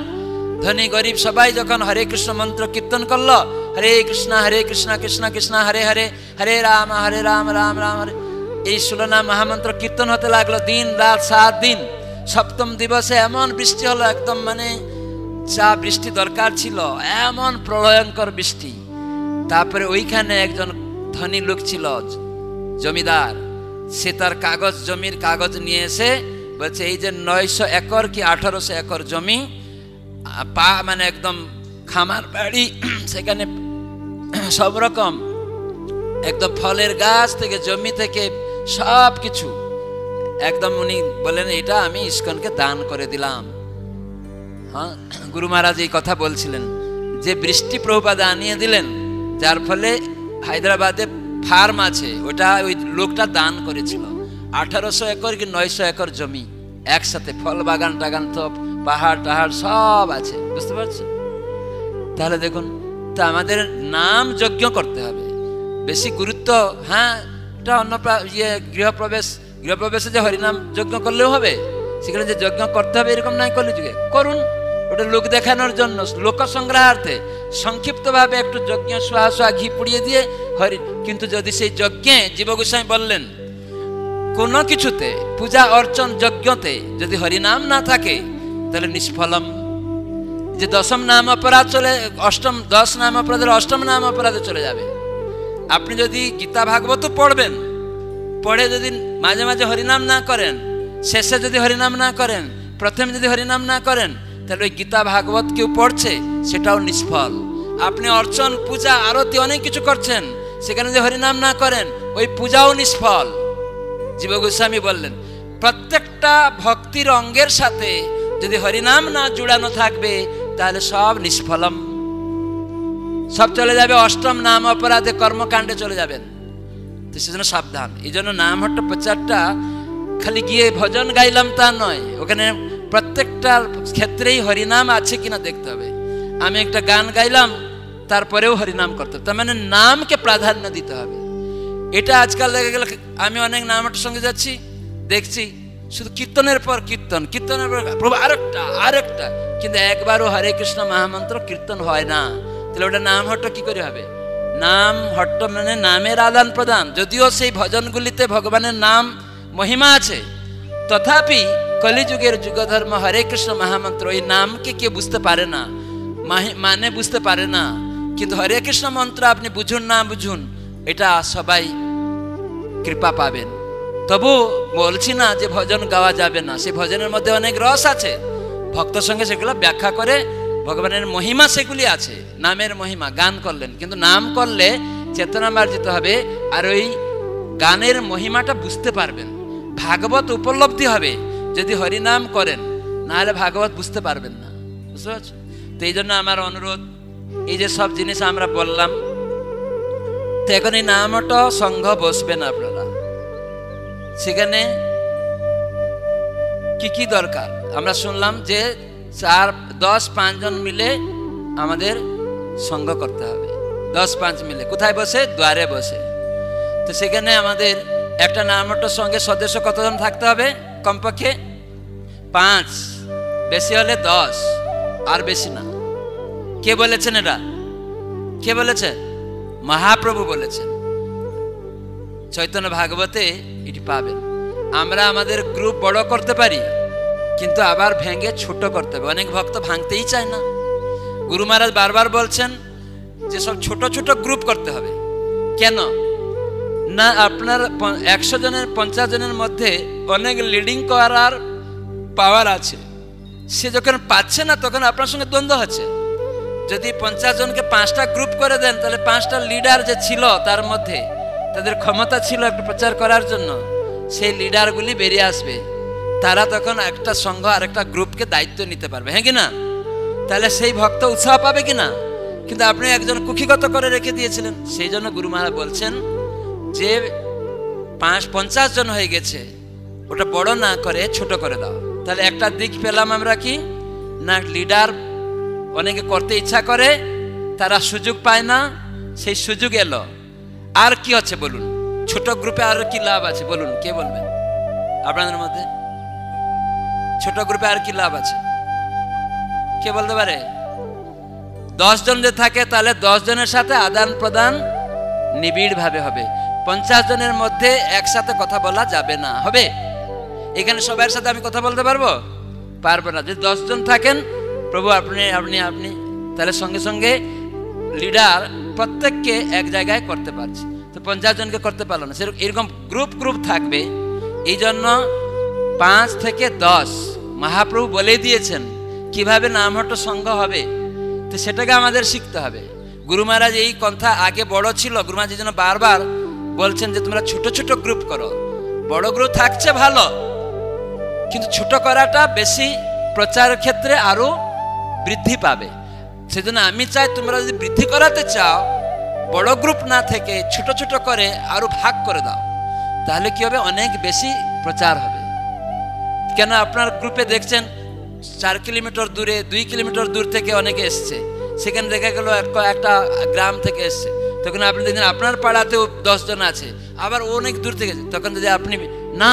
ধনী গরিব, সবাই যখন হরে কৃষ্ণ মন্ত্র কীর্তন করলো, হরে কৃষ্ণ কৃষ্ণ কৃষ্ণ হরে হরে, হরে রাম রাম রাম হরে, এই 16 নাম মহামন্ত্র কীর্তন হতে লাগলো দিন রাত 7 দিন। 7ম দিবসে এমন বৃষ্টি হলো, একদম মানে যা বৃষ্টি দরকার ছিল, এমন প্রলয়ঙ্কর বৃষ্টি। তারপরে ওইখানে একজন ধনী লোক ছিল, জমিদার, সে তার কাগজ, জমির কাগজ নিয়ে এসে বলছে এই যে 900 একর কি 1800 একর জমি, মানে একদম খামার বাড়ি, সেখানে সব রকম একদম ফলের গাছ থেকে, জমি থেকে সব কিছু একদম, উনি বলেন এটা আমি ইস্কনকে দান করে দিলাম। হ্যাঁ, গুরু মহারাজ এই কথা বলছিলেন যে বৃষ্টি প্রভুপাদ আনিয়ে দিলেন, যার ফলে হায়দ্রাবাদে ফার্ম আছে, ওটা ওই লোকটা দান করেছিল। 1800 একর কি 900 একর জমি একসাথে, ফল বাগান টাগান, তো পাহাড় টাহাড় সব আছে, বুঝতে পারছেন? তাহলে দেখুন, তো আমাদের নাম যজ্ঞ করতে হবে, বেশি গুরুত্ব। হ্যাঁ, এটা অন্য গৃহপ্রবেশে যে হরিনাম যজ্ঞ করলেও হবে, সেখানে যে যজ্ঞ করতে হবে এরকম নাই। কলিযুগে করুন, ওটা লোক দেখানোর জন্য, লোক সংগ্রহার্থে সংক্ষিপ্তভাবে একটু যজ্ঞ সোয়া ঘি পুড়িয়ে দিয়ে হরি। কিন্তু যদি সেই যজ্ঞে, জীব গোস্বামী বললেন, কোনো কিছুতে পূজা অর্চন যজ্ঞতে যদি হরিনাম না থাকে তাহলে নিষ্ফলম। যে দশম নাম অপরাধ চলে, 10 নাম অপরাধের 8ম নাম অপরাধে চলে যাবে। আপনি যদি গীতা ভাগবত পড়বেন, পড়ে যদি মাঝে মাঝে হরিনাম না করেন, শেষে যদি হরিনাম না করেন, প্রথমে যদি হরিনাম না করেন, তাহলে ওই গীতা ভাগবত কেউ পড়ছে সেটাও নিষ্ফল। আপনি অর্চন, পূজা, আরতি অনেক কিছু করছেন, সেখানে যদি হরিনাম না করেন ওই পূজাও নিষ্ফল। জীব গোস্বামী বললেন, প্রত্যেকটা ভক্তির অঙ্গের সাথে যদি হরিনাম না জুড়ানো থাকবে তাহলে সব নিষ্ফলম, সব চলে যাবে 8ম নাম অপরাধে, কর্মকাণ্ডে চলে যাবেন। তো সেজন্য সাবধান। এই জন্য নামহট্ট প্রচারটা খালি গিয়ে ভজন গাইলাম তা নয়, ওখানে প্রত্যেকটা ক্ষেত্রেই হরিনাম আছে কিনা দেখতে হবে। আমি একটা গান গাইলাম, তারপরেও হরিনাম করতে হবে, তার মানে নামকে প্রাধান্য দিতে হবে। এটা আজকাল লেগে গেল। আমি অনেক নামহট্টের সঙ্গে যাচ্ছি, দেখছি শুধু কীর্তনের পর কীর্তন, কীর্তনের পর প্রভু আরেকটা, কিন্তু একবারও হরে কৃষ্ণ মহামন্ত্র কীর্তন হয় না। তাহলে ওটা নামহট্ট কি করে হবে? নামহট্ট মানে নামের আদান প্রদান। যদিও সেই ভজনগুলিতে ভগবানের নাম মহিমা আছে, তথাপি কলিযুগের যুগধর্ম হরে কৃষ্ণ মহামন্ত্র, এই নামকে কেউ বুঝতে পারে না, মানে বুঝতে পারে না। কিন্তু হরে কৃষ্ণ মন্ত্র আপনি বুঝুন না বুঝুন, এটা সবাই কৃপা পাবেন। তবু বলছি না যে ভজন গাওয়া যাবে না, সেই ভজনের মধ্যে অনেক রস আছে, ভক্ত সঙ্গে সেগুলো ব্যাখ্যা করে ভগবানের মহিমা সেগুলি আছে, নামের মহিমা। গান করলেন, কিন্তু নাম করলে চেতনা মার্জিত হবে, আর ওই গানের মহিমাটা বুঝতে পারবেন, ভাগবত উপলব্ধি হবে যদি হরিনাম করেন, নাহলে ভাগবত বুঝতে পারবেন না। বুঝতে পারছো? তো এই জন্য আমার অনুরোধ, এই যে সব জিনিস আমরা বললাম, তো এখন এই নামটা সংঘ বসবেন আপনারা, সেখানে কি কি দরকার আমরা শুনলাম যে 10-5 জন মিলে আমাদের সংঘ করতে হবে। 10-5 মিলে কোথায় বসে? দ্বারে বসে। তো সেখানে আমাদের একটা নামহট্টর সঙ্গে সদস্য কতজন থাকতে হবে? কমপক্ষে 5, বেশি হলে 10, আর বেশি না। কে বলেছেন এটা? কে বলেছে? মহাপ্রভু বলেছেন। চৈতন্য ভাগবতে এটি পাবেন। আমরা আমাদের গ্রুপ বড় করতে পারি, কিন্তু আবার ভেঙে ছোট করতে হবে। অনেক ভক্ত ভাঙতেই চায় না। গুরু মহারাজ বারবার বলছেন যে সব ছোট ছোট গ্রুপ করতে হবে। কেন না? আপনার 100 জনের 50 জনের মধ্যে অনেক লিডিং করার পাওয়ার আছে, সে যখন পাচ্ছে না তখন আপনার সঙ্গে দ্বন্দ্ব হচ্ছে। যদি 50 জনকে 5টা গ্রুপ করে দেন, তাহলে 5টা লিডার যে ছিল তার মধ্যে তাদের ক্ষমতা ছিল একটু প্রচার করার জন্য, সেই লিডারগুলি বেরিয়ে আসবে। তারা তখন একটা সংঘ আর একটা গ্রুপকে দায়িত্ব নিতে পারবে, হ্যাঁ কি না? তাহলে সেই ভক্ত উৎসাহ পাবে কিনা? কিন্তু আপনি একজন কুক্ষিগত করে রেখে দিয়েছিলেন। সেই জন্য গুরু মহারাজ বলছেন যে 50 জন হয়ে গেছে, ওটা বড় না করে ছোট করে দাও। তাহলে একটা দিক পেলাম আমরা, কি না, লিডার অনেকে করতে ইচ্ছা করে, তারা সুযোগ পায় না, সেই সুযোগ এলো। আর কি হচ্ছে বলুন? ছোট গ্রুপে আর কি লাভ আছে বলুন? কে বলবেন আপনাদের মধ্যে? ছোট গ্রুপে আর কি লাভ আছে? কে বলতে পারে? 10 জন যে থাকে, তাহলে 10 জনের সাথে আদান প্রদান নিবিড় ভাবে হবে। 50 জনের মধ্যে একসাথে কথা বলা যাবে না। হবে? এখানে সবার সাথে আমি কথা বলতে পারবো? পারবো না। যদি 10 জন থাকেন, প্রভু আপনি আপনি আপনি, তাহলে সঙ্গে সঙ্গে লিডার প্রত্যেককে এক জায়গায় করতে পারছে, তো 50 জনকে করতে পারলো না। সেরকম এরকম গ্রুপ গ্রুপ থাকবে। এই জন্য 5 থেকে 10 মহাপ্রভু বলে দিয়েছেন কিভাবে নামহট্ট সংঘ হবে, তো সেটাকে আমাদের শিখতে হবে। গুরু মহারাজ এই কথা আগে বড় ছিল, গুরু মহারাজ এই জন্য বারবার বলছেন যে তোমরা ছোট ছোট গ্রুপ করো। বড় গ্রুপ থাকছে ভালো, কিন্তু ছোট করাটা বেশি প্রচারের ক্ষেত্রে আরো বৃদ্ধি পাবে। সেজন্য আমি চাই তোমরা যদি বৃদ্ধি করাতে চাও, বড় গ্রুপ না থেকে ছোট ছোট করে আরো ভাগ করে দাও, তাহলে কি হবে? অনেক বেশি প্রচার হবে। কেন আপনার গ্রুপে দেখছেন 4 কিলোমিটার দূরে, 2 কিলোমিটার দূর থেকে অনেকে এসছে, সেখানে দেখা গেল একটা গ্রাম থেকে এসছে, তখন আপনি দেখেন আপনার পাড়াতেও 10 জন আছে, আবার অনেক দূর থেকে, তখন যদি আপনি না,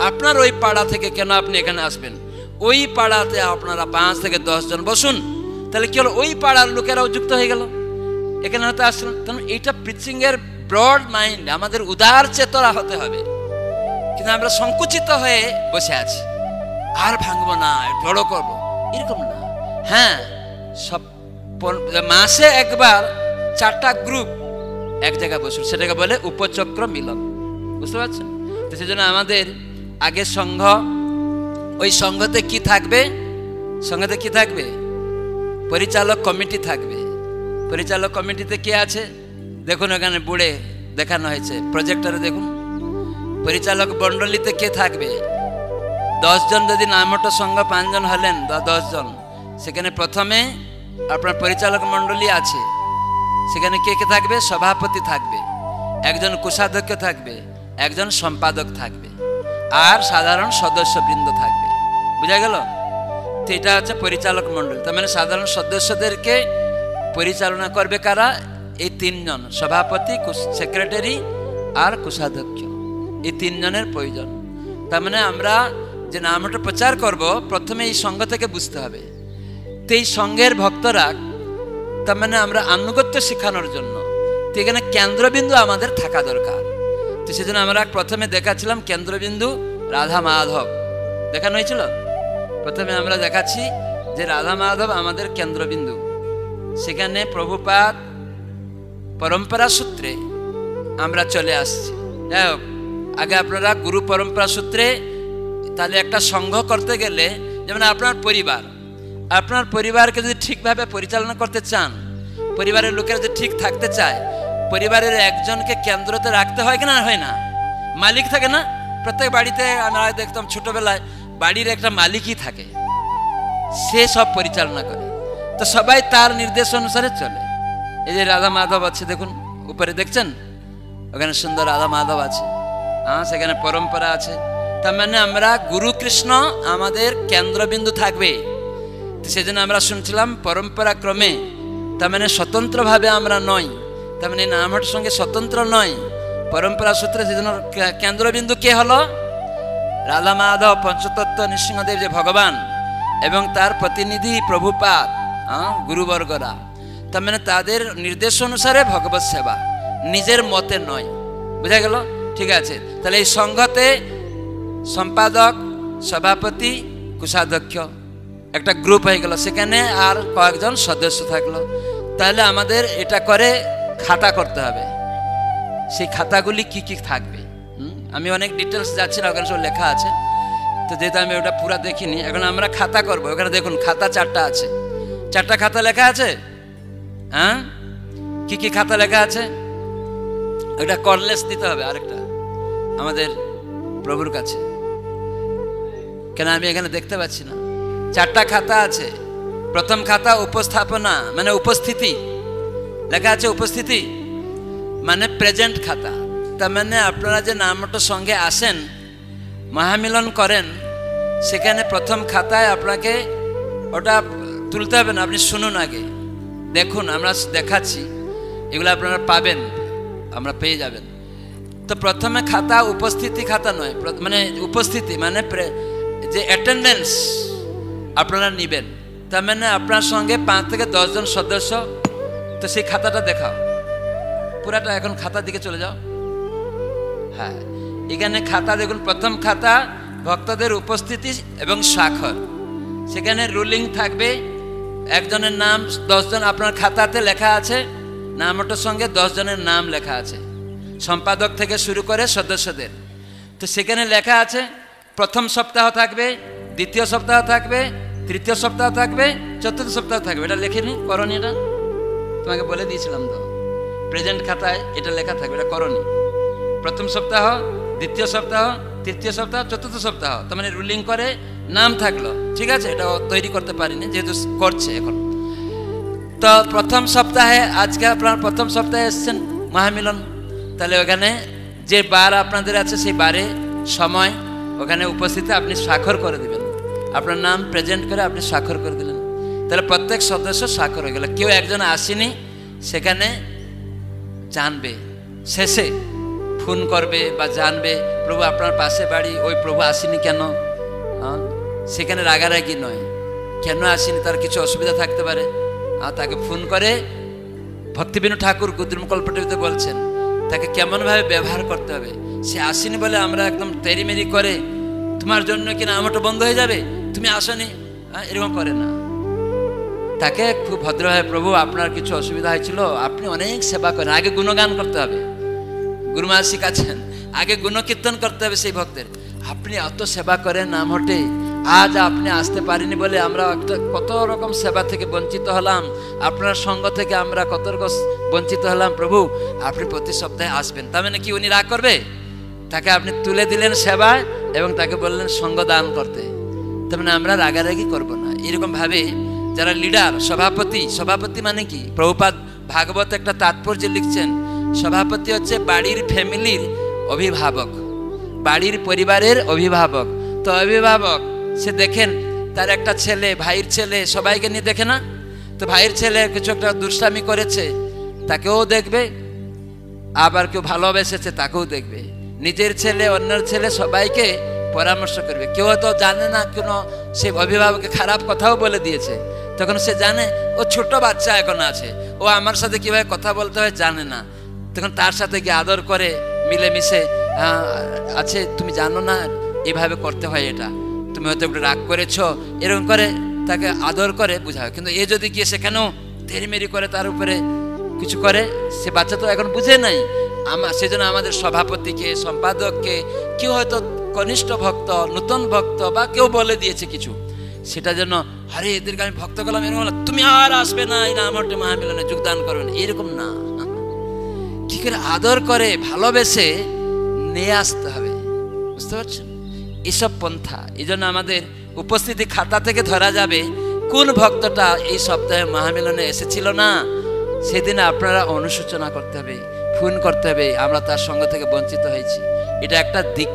আপনার ওই পাড়া থেকে কেন আপনি এখানে আসবেন, ওই পাড়াতে আপনারা 5 থেকে 10 জন বসুন, তাহলে কি হলো, ওই পাড়ার লোকেরাও যুক্ত হয়ে গেল, এখানে হয়তো আসলেন। কারণ এইটা প্রিচিং এর ব্রড মাইন্ড, আমাদের উদার চেতনা হতে হবে। কিন্তু আমরা সংকুচিত হয়ে বসে আছি, আর ভাঙবো না, বড় করবো, এরকম না। হ্যাঁ, সব মাসে একবার 4টা গ্রুপ এক জায়গায় বসুন, সেটাকে বলে উপচক্র মিলন, বুঝতে পারছেন? তো সেজন্য আমাদের আগে সংঘ, ওই সংঘতে কি থাকবে, সংঘতে কি থাকবে, পরিচালক কমিটি থাকবে। পরিচালক কমিটিতে কে আছে দেখুন, ওখানে বুড়ে দেখানো হয়েছে প্রজেক্টরে, দেখুন পরিচালক মণ্ডলীতে কে থাকবে, 10 জন যদি নামটো সংঘ 5 জন হলেন বা 10 জন, সেখানে প্রথমে আপনার পরিচালক মণ্ডলী আছে, সেখানে কে কে থাকবে, সভাপতি থাকবে, একজন কোষাধ্যক্ষ থাকবে, একজন সম্পাদক থাকবে, আর সাধারণ সদস্যবৃন্দ থাকবে। বুঝা গেল? তো এটা হচ্ছে পরিচালক মণ্ডলী। তার মানে সাধারণ সদস্যদেরকে পরিচালনা করবে কারা, এই 3 জন, সভাপতি, সেক্রেটারি আর কোষাধ্যক্ষ, এই 3 জনের প্রয়োজন। তার মানে আমরা যে নামটা প্রচার করব, প্রথমে এই সংঘ থেকে বুঝতে হবে। তো এই সংঘের ভক্তরা, তার মানে আমরা আনুগত্য শেখানোর জন্য, তো এখানে কেন্দ্রবিন্দু আমাদের থাকা দরকার। তো সেজন্য আমরা প্রথমে দেখাচ্ছিলাম কেন্দ্রবিন্দু রাধা মাধব, দেখানো হয়েছিল। প্রথমে আমরা দেখাচ্ছি যে রাধা মাধব আমাদের কেন্দ্রবিন্দু। সেখানে প্রভুপাদ পরম্পরা সূত্রে আমরা চলে আসছি। যাই হোক, আগে আপনারা গুরু পরম্পরা সূত্রে, তাহলে একটা সংঘ করতে গেলে, যেমন আপনার পরিবার, আপনার পরিবারকে যদি ঠিকভাবে পরিচালনা করতে চান, পরিবারের লোকেরা যদি ঠিক থাকতে চায়, পরিবারের একজনকে কেন্দ্রতে রাখতে হয় কিনা, হয় না? মালিক থাকে না? প্রত্যেক বাড়িতে আমরা দেখতাম ছোটবেলায়, বাড়ির একটা মালিকই থাকে, সে সব পরিচালনা করে। তো সবাই তার নির্দেশ অনুসারে চলে। এই যে রাধা মাধব আছে, দেখুন উপরে দেখছেন, ওখানে সুন্দর রাধা মাধব আছে, হ্যাঁ, সেখানে পরম্পরা আছে। তার মানে আমরা গুরু কৃষ্ণ আমাদের কেন্দ্রবিন্দু থাকবে। সেজন্য আমরা শুনছিলাম পরম্পরা ক্রমে, তার মানে স্বতন্ত্রভাবে আমরা নই, তার মানে নামহটের সঙ্গে স্বতন্ত্র নয়, পরম্পরা সূত্রে। সেজন্য কেন্দ্রবিন্দু কে হলো, রাধা মাধব, পঞ্চতত্ত্ব নৃসিংহদেব যে ভগবান, এবং তার প্রতিনিধি প্রভুপাদ, গুরুবর্গরা। তার মানে তাদের নির্দেশ অনুসারে ভগবত সেবা, নিজের মতে নয়। বুঝা গেল? ঠিক আছে। তাহলে এই সংঘতে সম্পাদক, সভাপতি, কোষাধ্যক্ষ একটা গ্রুপ হয়ে গেল, সেখানে আর কয়েকজন সদস্য থাকলো। তাহলে আমাদের এটা করে খাতা করতে হবে। সেই খাতাগুলি কি কি থাকবে, আমি অনেক ডিটেলস যাচ্ছি না, ওখানে সব লেখা আছে। তো যেহেতু আমি ওটা পুরা দেখিনি, এখন আমরা খাতা করব। ওখানে দেখুন খাতা 4টা আছে, 4টা খাতা লেখা আছে। হ্যাঁ, কি কি খাতা লেখা আছে, ওটা কর্নেস দিতে হবে আরেকটা আমাদের প্রভুর কাছে, কেন আমি এখানে দেখতে পাচ্ছি না। 4টা খাতা আছে। প্রথম খাতা উপস্থাপনা, মানে উপস্থিতি লেখা আছে, উপস্থিতি মানে প্রেজেন্ট খাতা। তার মানে আপনারা যে নামটার সঙ্গে আসেন, মহামিলন করেন, সেখানে প্রথম খাতায় আপনাকে ওটা তুলতে হবে না, আপনি শুনুন আগে, দেখুন, আমরা দেখাচ্ছি, এগুলো আপনারা পাবেন, আমরা পেয়ে যাবেন। তো প্রথমে খাতা উপস্থিতি খাতা নয়, মানে উপস্থিতি মানে যে অ্যাটেন্ডেন্স আপনারা নেবেন। তার মানে আপনার সঙ্গে 5 থেকে 10 জন সদস্য, তো সেই খাতাটা দেখাও পুরাটা। এখন খাতার দিকে চলে যাও। হ্যাঁ, এখানে খাতা দেখুন, প্রথম খাতা ভক্তদের উপস্থিতি এবং স্বাক্ষর, সেখানে রুলিং থাকবে, একজনের নাম, 10 জন আপনার খাতাতে লেখা আছে, নামটার সঙ্গে 10 জনের নাম লেখা আছে, সম্পাদক থেকে শুরু করে সদস্যদের। তো সেখানে লেখা আছে প্রথম সপ্তাহ থাকবে, দ্বিতীয় সপ্তাহ থাকবে, তৃতীয় সপ্তাহ থাকবে, চতুর্থ সপ্তাহ থাকবে। এটা লেখেনি, করনি, এটা তোমাকে বলে দিয়েছিলাম তো, প্রেজেন্ট খাতায় এটা লেখা থাকবে, এটা করনি। প্রথম সপ্তাহ, দ্বিতীয় সপ্তাহ, তৃতীয় সপ্তাহ, চতুর্থ সপ্তাহ, তার মানে রুলিং করে নাম থাকলো। ঠিক আছে, এটা তৈরি করতে পারিনি, যেহেতু করছে এখন। তো প্রথম সপ্তাহে, আজকে আপনার প্রথম সপ্তাহে এসছেন মহামিলন, তাহলে ওখানে যে বার আপনাদের আছে, সেই বারে সময় ওখানে উপস্থিতি আপনি স্বাক্ষর করে দিবেন, আপনার নাম প্রেজেন্ট করে আপনি স্বাক্ষর করে দিলেন। তাহলে প্রত্যেক সদস্য স্বাক্ষর হয়ে গেল। কেউ একজন আসেনি, সেখানে জানবে, শেষে ফোন করবে বা জানবে প্রভু আপনার পাশে বাড়ি, ওই প্রভু আসেনি কেন। সেখানে রাগারাগি নয়, কেন আসেনি, তার কিছু অসুবিধা থাকতে পারে, আর তাকে ফোন করে ভক্তিবিনোদ ঠাকুর গুদ্রুমকল্পটিতে বলছেন তাকে কেমনভাবে ব্যবহার করতে হবে। সে আসেনি বলে আমরা একদম তেরিমেরি করে তোমার জন্য কিনা আমারটা বন্ধ হয়ে যাবে, তুমি আসনি, এরকম করে না। তাকে খুব ভদ্রভাবে, প্রভু আপনার কিছু অসুবিধা হয়েছিল, আপনি অনেক সেবা করেন, আগে গুণগান করতে হবে, গুরুমা শিখাচ্ছেন, আগে গুণকীর্তন করতে হবে সেই ভক্তের। আপনি অত সেবা করেন আমটে, আজ আপনি আসতে পারিনি বলে আমরা কত রকম সেবা থেকে বঞ্চিত হলাম, আপনার সঙ্গ থেকে আমরা কত রকম বঞ্চিত হলাম, প্রভু আপনি প্রতি সপ্তাহে আসবেন। তার মানে কি উনি রাগ করবে? তাকে আপনি তুলে দিলেন সেবায় এবং তাকে বললেন সঙ্গ দান করতে, তার মানে আমরা রাগারাগি করব না। এরকম ভাবে যারা লিডার, সভাপতি, সভাপতি মানে কি, প্রভুপাদ ভাগবত একটা তাৎপর্য লিখছেন, সভাপতি হচ্ছে বাড়ির ফ্যামিলির অভিভাবক, বাড়ির পরিবারের অভিভাবক। তো অভিভাবক সে দেখেন তার একটা ছেলে, ভাইয়ের ছেলে সবাইকে নিয়ে দেখে না, তো ভাইয়ের ছেলে কিছু একটা দুষ্টামি করেছে তাকেও দেখবে, আবার কেউ ভালোবেসেছে তাকেও দেখবে, নিজের ছেলে অন্যের ছেলে সবাইকে পরামর্শ করবে। কেউ তো জানে না কোনো সে অভিভাবককে খারাপ কথাও বলে দিয়েছে, তখন সে জানে ও ছোট বাচ্চা এখন আছে, ও আমার সাথে কিভাবে কথা বলতে হয় জানে না, তখন তার সাথে গিয়ে আদর করে মিলেমিশে আছে, তুমি জানো না এইভাবে করতে হয়, এটা তুমি হয়তো একটু রাগ করেছ, এরকম করে তাকে আদর করে বুঝায়। কিন্তু এ যদি গিয়ে সেখানেও তেরিমেরি করে তার উপরে কিছু করে, সে বাচ্চা তো এখন বুঝে নাই। সেজন্য আমাদের সভাপতিকে, সম্পাদককে, কেউ হয়তো কনিষ্ঠ ভক্ত, নতুন ভক্ত বা কেউ বলে দিয়েছে কিছু, সেটা যেন আরে এদেরকে আমি ভক্ত করলাম, এরকম তুমি আর আসবে না এই আমার মহামিলনে যোগদান করবে না, এরকম না। কি করে আদর করে ভালোবেসে নিয়ে আসতে হবে, বুঝতে পারছেন? এসব পন্থা এই জন্য আমাদের উপস্থিতি খাতা থেকে ধরা যাবে কোন ভক্তটা এই সপ্তাহে মহামিলনে এসেছিল না, সেদিন আপনারা অনুশোচনা করতে হবে, ফোন করতে হবে, আমরা তার সঙ্গ থেকে বঞ্চিত হয়েছি। এটা একটা দিক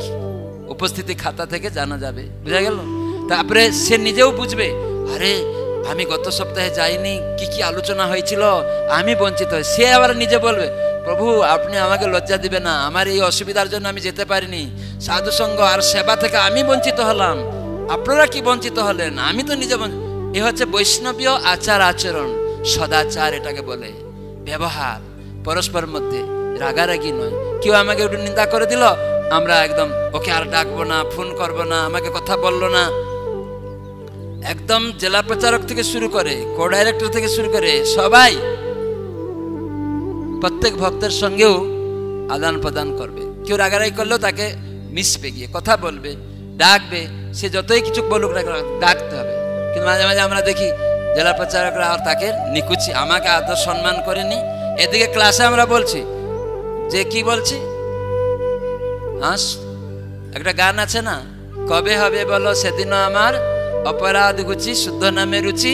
উপস্থিতি খাতা থেকে জানা যাবে, বুঝা গেল? তারপরে সে নিজেও বুঝবে, আরে আমি গত সপ্তাহে যাইনি, কি কি আলোচনা হয়েছিল, আমি বঞ্চিত হই। সে আবার নিজে বলবে, প্রভু আপনি আমাকে লজ্জা দিবে না, আমার এই অসুবিধার জন্য আমি যেতে পারিনি, সাধুসঙ্গ আর সেবা থেকে আমি বঞ্চিত হলাম, আপনারা কি বঞ্চিত হলেন, আমি তো নিজে। এ হচ্ছে বৈষ্ণবীয় আচার আচরণ, সদাচার এটাকে বলে, ব্যবহার পরস্পর মধ্যে, রাগারাগি নয়। কেউ আমাকে একটু নিন্দা করে দিল, আমরা একদম ওকে আর ডাকবো না, ফোন করবো না, আমাকে কথা বললো না। একদম জেলা প্রচারক থেকে শুরু করে, কো ডাইরেক্টর থেকে শুরু করে সবাই প্রত্যেক ভক্তের সঙ্গেও আদান প্রদান করবে। কেউ রাগারাগি করলেও তাকে মিশবে, গিয়ে কথা বলবে, ডাকবে, সে যতই কিছু বলুক ডাকতে হবে। কিন্তু মাঝে মাঝে আমরা দেখি জেলা প্রচারকরা আর তাকে নিকুচি, আমাকে আদর সম্মান করেনি। এদিকে ক্লাসে আমরা বলছি যে কি বলছি, একটা গান আছে না, কবে হবে বলো সেদিনও আমার অপরাধ ঘুচি, শুদ্ধ নামে রুচি,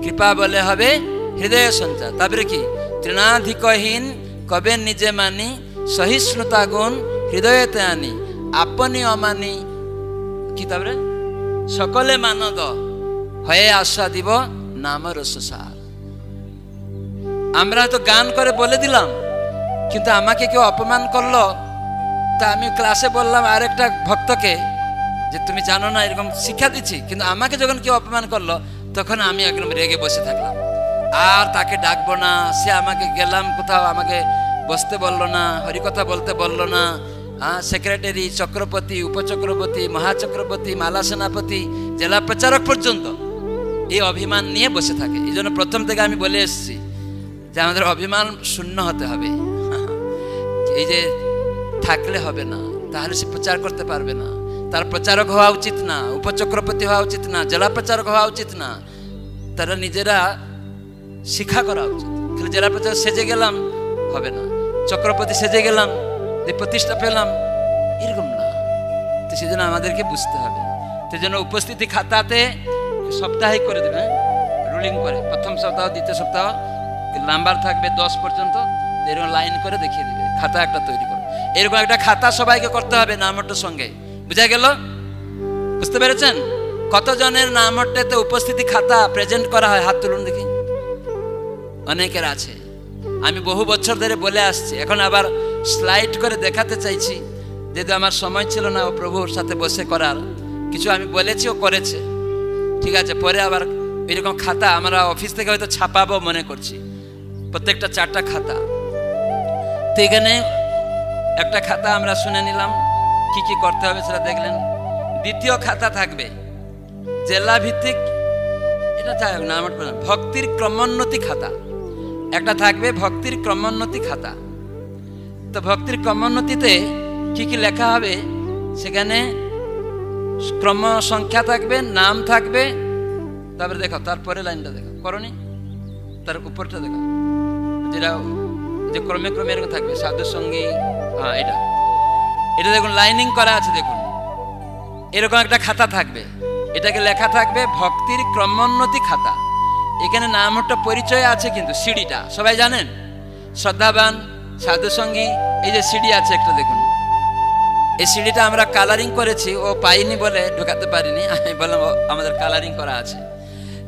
কৃপা বলে হবে হৃদয় সঞ্চার। তারপরে কি, তৃণাধিকহীন কবে নিজে মানি, সহিষ্ণুতা গুণ হৃদয়তে আনি, আপনি অমানি কি, তারপরে সকলে মানদ হয়ে আশা দিব নাম রসার। আমরা হয়তো গান করে বলে দিলাম, কিন্তু আমাকে কেউ অপমান করলো, তা আমি ক্লাসে বললাম আরেকটা ভক্তকে যে তুমি জানো না, এরকম শিক্ষা দিচ্ছি, কিন্তু আমাকে যখন কেউ অপমান করলো তখন আমি একদম রেগে বসে থাকলাম, আর তাকে ডাকবো না। সে আমাকে গেলাম কোথাও, আমাকে বসতে বললো না, হরিকথা বলতে বললো না, সেক্রেটারি, চক্রবর্তী, উপচক্রবর্তী, মহাচক্রবর্তী, মালা সেনাপতি, জেলা প্রচারক পর্যন্ত এই অভিমান নিয়ে বসে থাকে। এই জন্য প্রথম থেকে আমি বলে এসেছি যে আমাদের অভিমান শূন্য হতে হবে। এই যে থাকলে হবে না, তাহলে সে প্রচার করতে পারবে না। তার প্রচারক হওয়া উচিত না, উপচক্রবর্তী হওয়া উচিত না, জেলা প্রচারক হওয়া উচিত না। তারা নিজেরা শিক্ষা করা উচিত। খালি জেলা প্রচারক সেজে গেলাম হবে না, চক্রবর্তী সেজে গেলাম প্রতিষ্ঠা পেলাম, এরকম না। তো সেজন্য আমাদেরকে বুঝতে হবে। সেই জন্য উপস্থিতি খাতাতে সাপ্তাহিক করে দেবে, রুলিং করে, প্রথম সপ্তাহ, দ্বিতীয় সপ্তাহ নাম্বার থাকবে 10 পর্যন্ত, এরকম লাইন করে দেখিয়ে দিবে, খাতা একটা তৈরি করে। এরকম একটা খাতা সবাইকে করতে হবে নামটার সঙ্গে, বুঝা গেল? বুঝতে পেরেছেন? কতজনের নাম হট্টেতে উপস্থিতি খাতা প্রেজেন্ট করা হয়? হাত তুলুন দেখি। অনেকের আছে। আমি বহু বছর ধরে বলে আসছি, এখন আবার স্লাইড করে দেখাতে চাইছি, যেহেতু আমার সময় ছিল না ও প্রভুর সাথে বসে করার। কিছু আমি বলেছি, ও করেছে, ঠিক আছে। পরে আবার এরকম খাতা আমরা অফিস থেকে হয়তো ছাপাবো মনে করছি, প্রত্যেকটা 4টা খাতা। তো এখানে একটা খাতা আমরা শুনে নিলাম, কি কি করতে হবে সেটা দেখলেন। দ্বিতীয় খাতা থাকবে জেলা ভিত্তিক, এটা যাই হোক না, আমার ভক্তির ক্রমোন্নতি খাতা একটা থাকবে, ভক্তির ক্রমোন্নতি খাতা। তো ভক্তির ক্রমোন্নতিতে কি কি লেখা হবে, সেখানে ক্রম সংখ্যা থাকবে, নাম থাকবে। তারপরে দেখো, তারপরে লাইনটা দেখো, করনি, তার উপরটা দেখো, যেটা যে ক্রমে ক্রমে এরকম থাকবে, সাধু সঙ্গী। হ্যাঁ, এটা এটা দেখুন লাইনিং করা আছে, দেখুন এরকম একটা খাতা থাকবে, এটাকে লেখা থাকবে ভক্তির ক্রমোন্নতি খাতা। এখানে নাম একটা পরিচয় আছে, কিন্তু সিঁড়িটা সবাই জানেন, শ্রদ্ধাবান, সাধু সঙ্গী, এই যে সিঁড়ি আছে একটা দেখুন, এই সিঁড়িটা আমরা কালারিং করেছি, ও পাইনি বলে ঢোকাতে পারিনি, আমি বললাম আমাদের কালারিং করা আছে।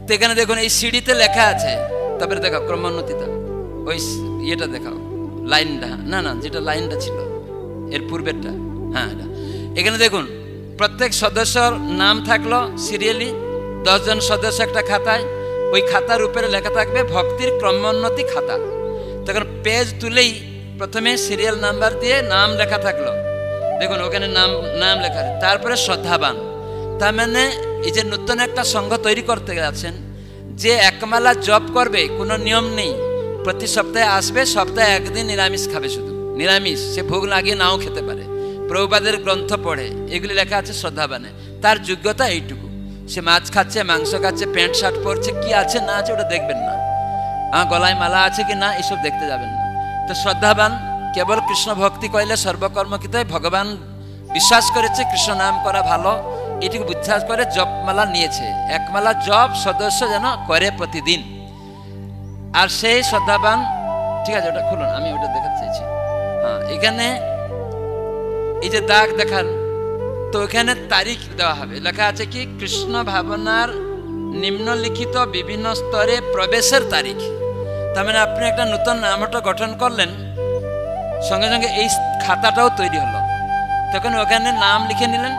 তো এখানে দেখুন এই সিঁড়িতে লেখা আছে। তারপরে দেখো ক্রমোন্নতিটা, ওই ইয়েটা দেখাও, লাইনটা, না না যেটা লাইনটা ছিল এর পূর্বেরটা, হ্যাঁ এটা। এখানে দেখুন প্রত্যেক সদস্যর নাম থাকলো সিরিয়ালি, 10 জন সদস্য একটা খাতায়, ওই খাতার উপরে লেখা থাকবে ভক্তির ক্রমোন্নতি খাতা। তখন পেজ তুলেই প্রথমে সিরিয়াল নাম্বার দিয়ে নাম লেখা থাকলো, দেখুন ওখানে নাম লেখা আছে। তারপরে শ্রদ্ধাবান, তার মানে এই যে নতুন একটা সংঘ তৈরি করতে যাচ্ছেন, যে একমালা জপ করবে, কোনো নিয়ম নেই, প্রতি সপ্তাহে আসবে, সপ্তাহে একদিন নিরামিষ খাবে, শুধু নিরামিষ, সে ভোগ লাগিয়ে নাও খেতে পারে, প্রভুপাদের গ্রন্থ পড়ে, এগুলি লেখা আছে শ্রদ্ধাবানে। তার যোগ্যতা এইটুকু, সে মাছ খাচ্ছে, মাংস খাচ্ছে, প্যান্ট শার্ট পরছে, কি আছে না আছে ওটা দেখবেন না, গলায় মালা আছে কি না এসব দেখতে যাবেন না। তো শ্রদ্ধাবান কেবল কৃষ্ণ ভক্তি কইলে সর্বকর্মকৃত, ভগবান বিশ্বাস করেছে কৃষ্ণ নাম করা ভালো, এটুকু বিশ্বাস করে জপমালা নিয়েছে, একমালা জপ সদস্য যেন করে প্রতিদিন। আর সেই শ্রদ্ধাবান, ঠিক আছে ওটা খুলুন, আমি ওটা দেখাতে চাইছি। হ্যাঁ, এখানে এই যে দাগ দেখান, তো এখানে তারিখ দেওয়া হবে, লেখা আছে কি কৃষ্ণ ভাবনার নিম্নলিখিত বিভিন্ন স্তরে প্রবেশের তারিখ। তার মানে আপনি একটা নতুন নামটা গঠন করলেন, সঙ্গে সঙ্গে এই খাতাটাও তৈরি হলো, তখন ওখানে নাম লিখে নিলেন।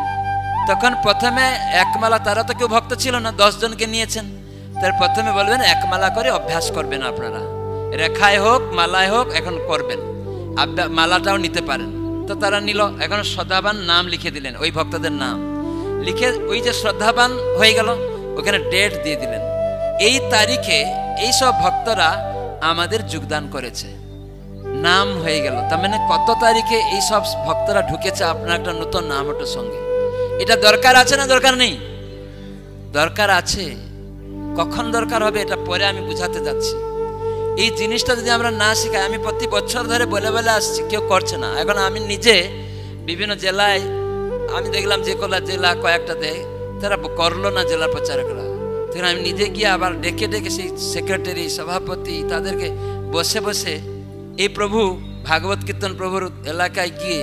তখন প্রথমে একমালা, তারা তো কেউ ভক্ত ছিল না, 10 জনকে নিয়েছেন, তার প্রথমে বলবেন একমালা করে অভ্যাস করবেন আপনারা, রেখায় হোক মালায় হোক এখন করবেন, মালাটাও নিতে পারেন। তো তারা নিল, এখন শ্রদ্ধাবান নাম লিখে দিলেন, ওই ভক্তদের নাম লিখে, ওই যে শ্রদ্ধাবান হয়ে গেল, ওখানে ডেট দিয়ে দিলেন, এই তারিখে এই সব ভক্তরা আমাদের যোগদান করেছে, নাম হয়ে গেল। তার মানে কত তারিখে এই সব ভক্তরা ঢুকেছে আপনার একটা নতুন নাম ওটার সঙ্গে। এটা দরকার আছে না দরকার নেই? দরকার আছে। কখন দরকার হবে এটা পরে আমি বুঝাতে যাচ্ছি। এই জিনিসটা যদি আমরা না শিখাই, আমি প্রতি বছর ধরে বলে বলে আসছি, কেউ করছে না। এখন আমি নিজে বিভিন্ন জেলায় আমি দেখলাম, যে কোনো জেলা কয়েকটাতে তারা করলো না জেলার প্রচারকরা, তখন আমি নিজে গিয়ে আবার ডেকে ডেকে সেই সেক্রেটারি, সভাপতি, তাদেরকে বসে বসে এই প্রভু ভাগবত কীর্তন প্রভুর এলাকায় গিয়ে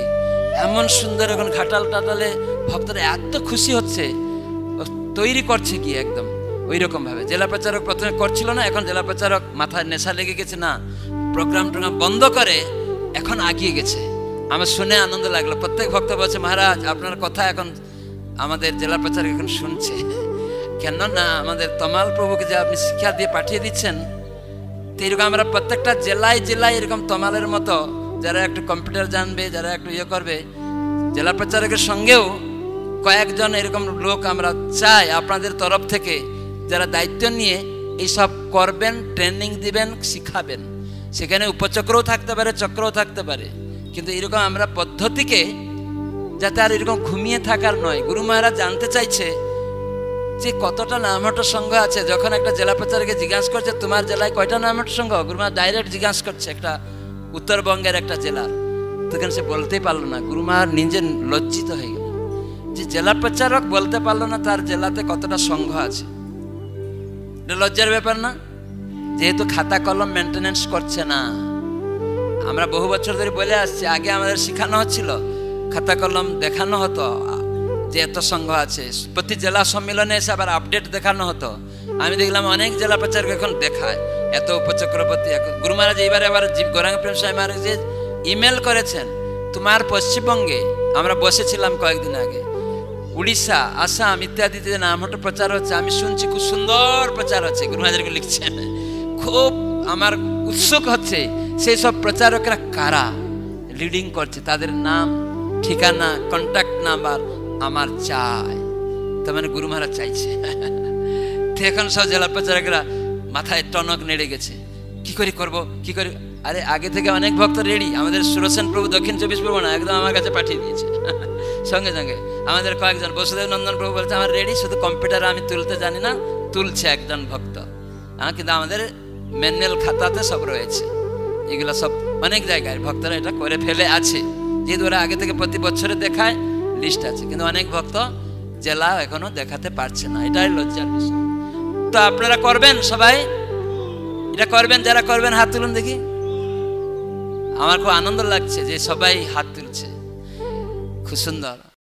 এমন সুন্দর, এখন ঘাটাল টাটালে ভক্তরা এত খুশি হচ্ছে, তৈরি করছে গিয়ে একদম ওই রকম ভাবে। জেলা প্রচারক প্রথমে করছিল না, এখন জেলা প্রচারক মাথায় নেশা লেগে গেছে, না প্রোগ্রাম টোগ্রাম বন্ধ করে এখন আগিয়ে গেছে। আমার শুনে আনন্দ লাগলো। প্রত্যেক ভক্ত বলছে, মহারাজ আপনার কথা এখন আমাদের জেলা প্রচারক এখন শুনছে, কেন না আমাদের তমাল প্রভুকে যে আপনি শিক্ষা দিয়ে পাঠিয়ে দিচ্ছেন, তো এরকম আমরা প্রত্যেকটা জেলায় জেলায় এরকম তমালের মতো যারা একটু কম্পিউটার জানবে, যারা একটু ইয়ে করবে, জেলা প্রচারকের সঙ্গেও কয়েকজন এরকম লোক আমরা চাই আপনাদের তরফ থেকে, যারা দায়িত্ব নিয়ে এইসব করবেন, ট্রেনিং দিবেন, শিখাবেন। সেখানে উপচক্রও থাকতে পারে, চক্রও থাকতে পারে, কিন্তু এরকম আমরা পদ্ধতিকে যাতে আর এরকম ঘুমিয়ে থাকার নয়। গুরু মহারাজ জানতে চাইছে যে কতটা নামহট্ট সংঘ আছে। যখন একটা জেলা প্রচারকে জিজ্ঞাসা করছে তোমার জেলায় কয়টা নামহট্ট সংঘ, গুরু মহারাজ ডাইরেক্ট জিজ্ঞাসা করছে একটা উত্তরবঙ্গের একটা জেলার, তখন সে বলতেই পারলো না। গুরু মহারাজ নিজে লজ্জিত হয়ে গেল যে জেলা প্রচারক বলতে পারলো না তার জেলাতে কতটা সংঘ আছে। এটা লজ্জার ব্যাপার না? যেহেতু খাতা কলম মেনটেনেন্স করছে না। আমরা বহু বছর ধরে বলে আসছি, আগে আমাদের শেখানো হচ্ছিল, খাতা কলম দেখানো হতো, যে এত সংঘ আছে, প্রতি জেলা সম্মেলনে এসে আবার আপডেট দেখানো হতো। আমি দেখলাম অনেক জেলা প্রচারক এখন দেখায়, এত উপচক্রবর্তী। গুরু মহারাজ এইবারে আবার গৌরাঙ্গ প্রেম স্বামী মহারাজ যে ইমেল করেছেন, তোমার পশ্চিমবঙ্গে আমরা বসেছিলাম কয়েকদিন আগে, উড়িষ্যা, আসাম ইত্যাদিতে নামহট্ট প্রচার হচ্ছে, আমি শুনছি খুব সুন্দর প্রচার হচ্ছে। গুরু মহারাজ লিখছেন, খুব আমার উৎসুক হচ্ছে সেই সব প্রচারকরা কারা, লিডিং করছে, তাদের নাম, ঠিকানা, কন্ট্যাক্ট নাম্বার আমার চাই। তার মানে গুরু মহারাজ চাইছে। এখন সব জেলা প্রচারকরা মাথায় টনক নেড়ে গেছে, কি করে করব, কি করে। আরে আগে থেকে অনেক ভক্ত রেডি। আমাদের সুরসেন প্রভু দক্ষিণ 24 পরগনা একদম আমার কাছে পাঠিয়ে দিয়েছে সঙ্গে সঙ্গে। আমাদের কয়েকজন বসুদেব নন্দন প্রভু বলছে আমার রেডি, শুধু কম্পিউটারে আমি তুলতে জানি না, তুলছে একজন ভক্ত। কিন্তু আমাদের ম্যানুয়াল খাতাতে সব রয়েছে, এগুলো সব অনেক জায়গায় ভক্তরা এটা করে ফেলে আছে, যেহেতু ওরা আগে থেকে প্রতি বছরে দেখায়, লিস্ট আছে। কিন্তু অনেক ভক্ত জেলা এখনো দেখাতে পারছে না, এটাই লজ্জার বিষয়। তো আপনারা করবেন, সবাই এটা করবেন, যারা করবেন হাত তুলুন দেখি। আমার খুব আনন্দ লাগছে যে সবাই হাত তুলছে, খুব সুন্দর।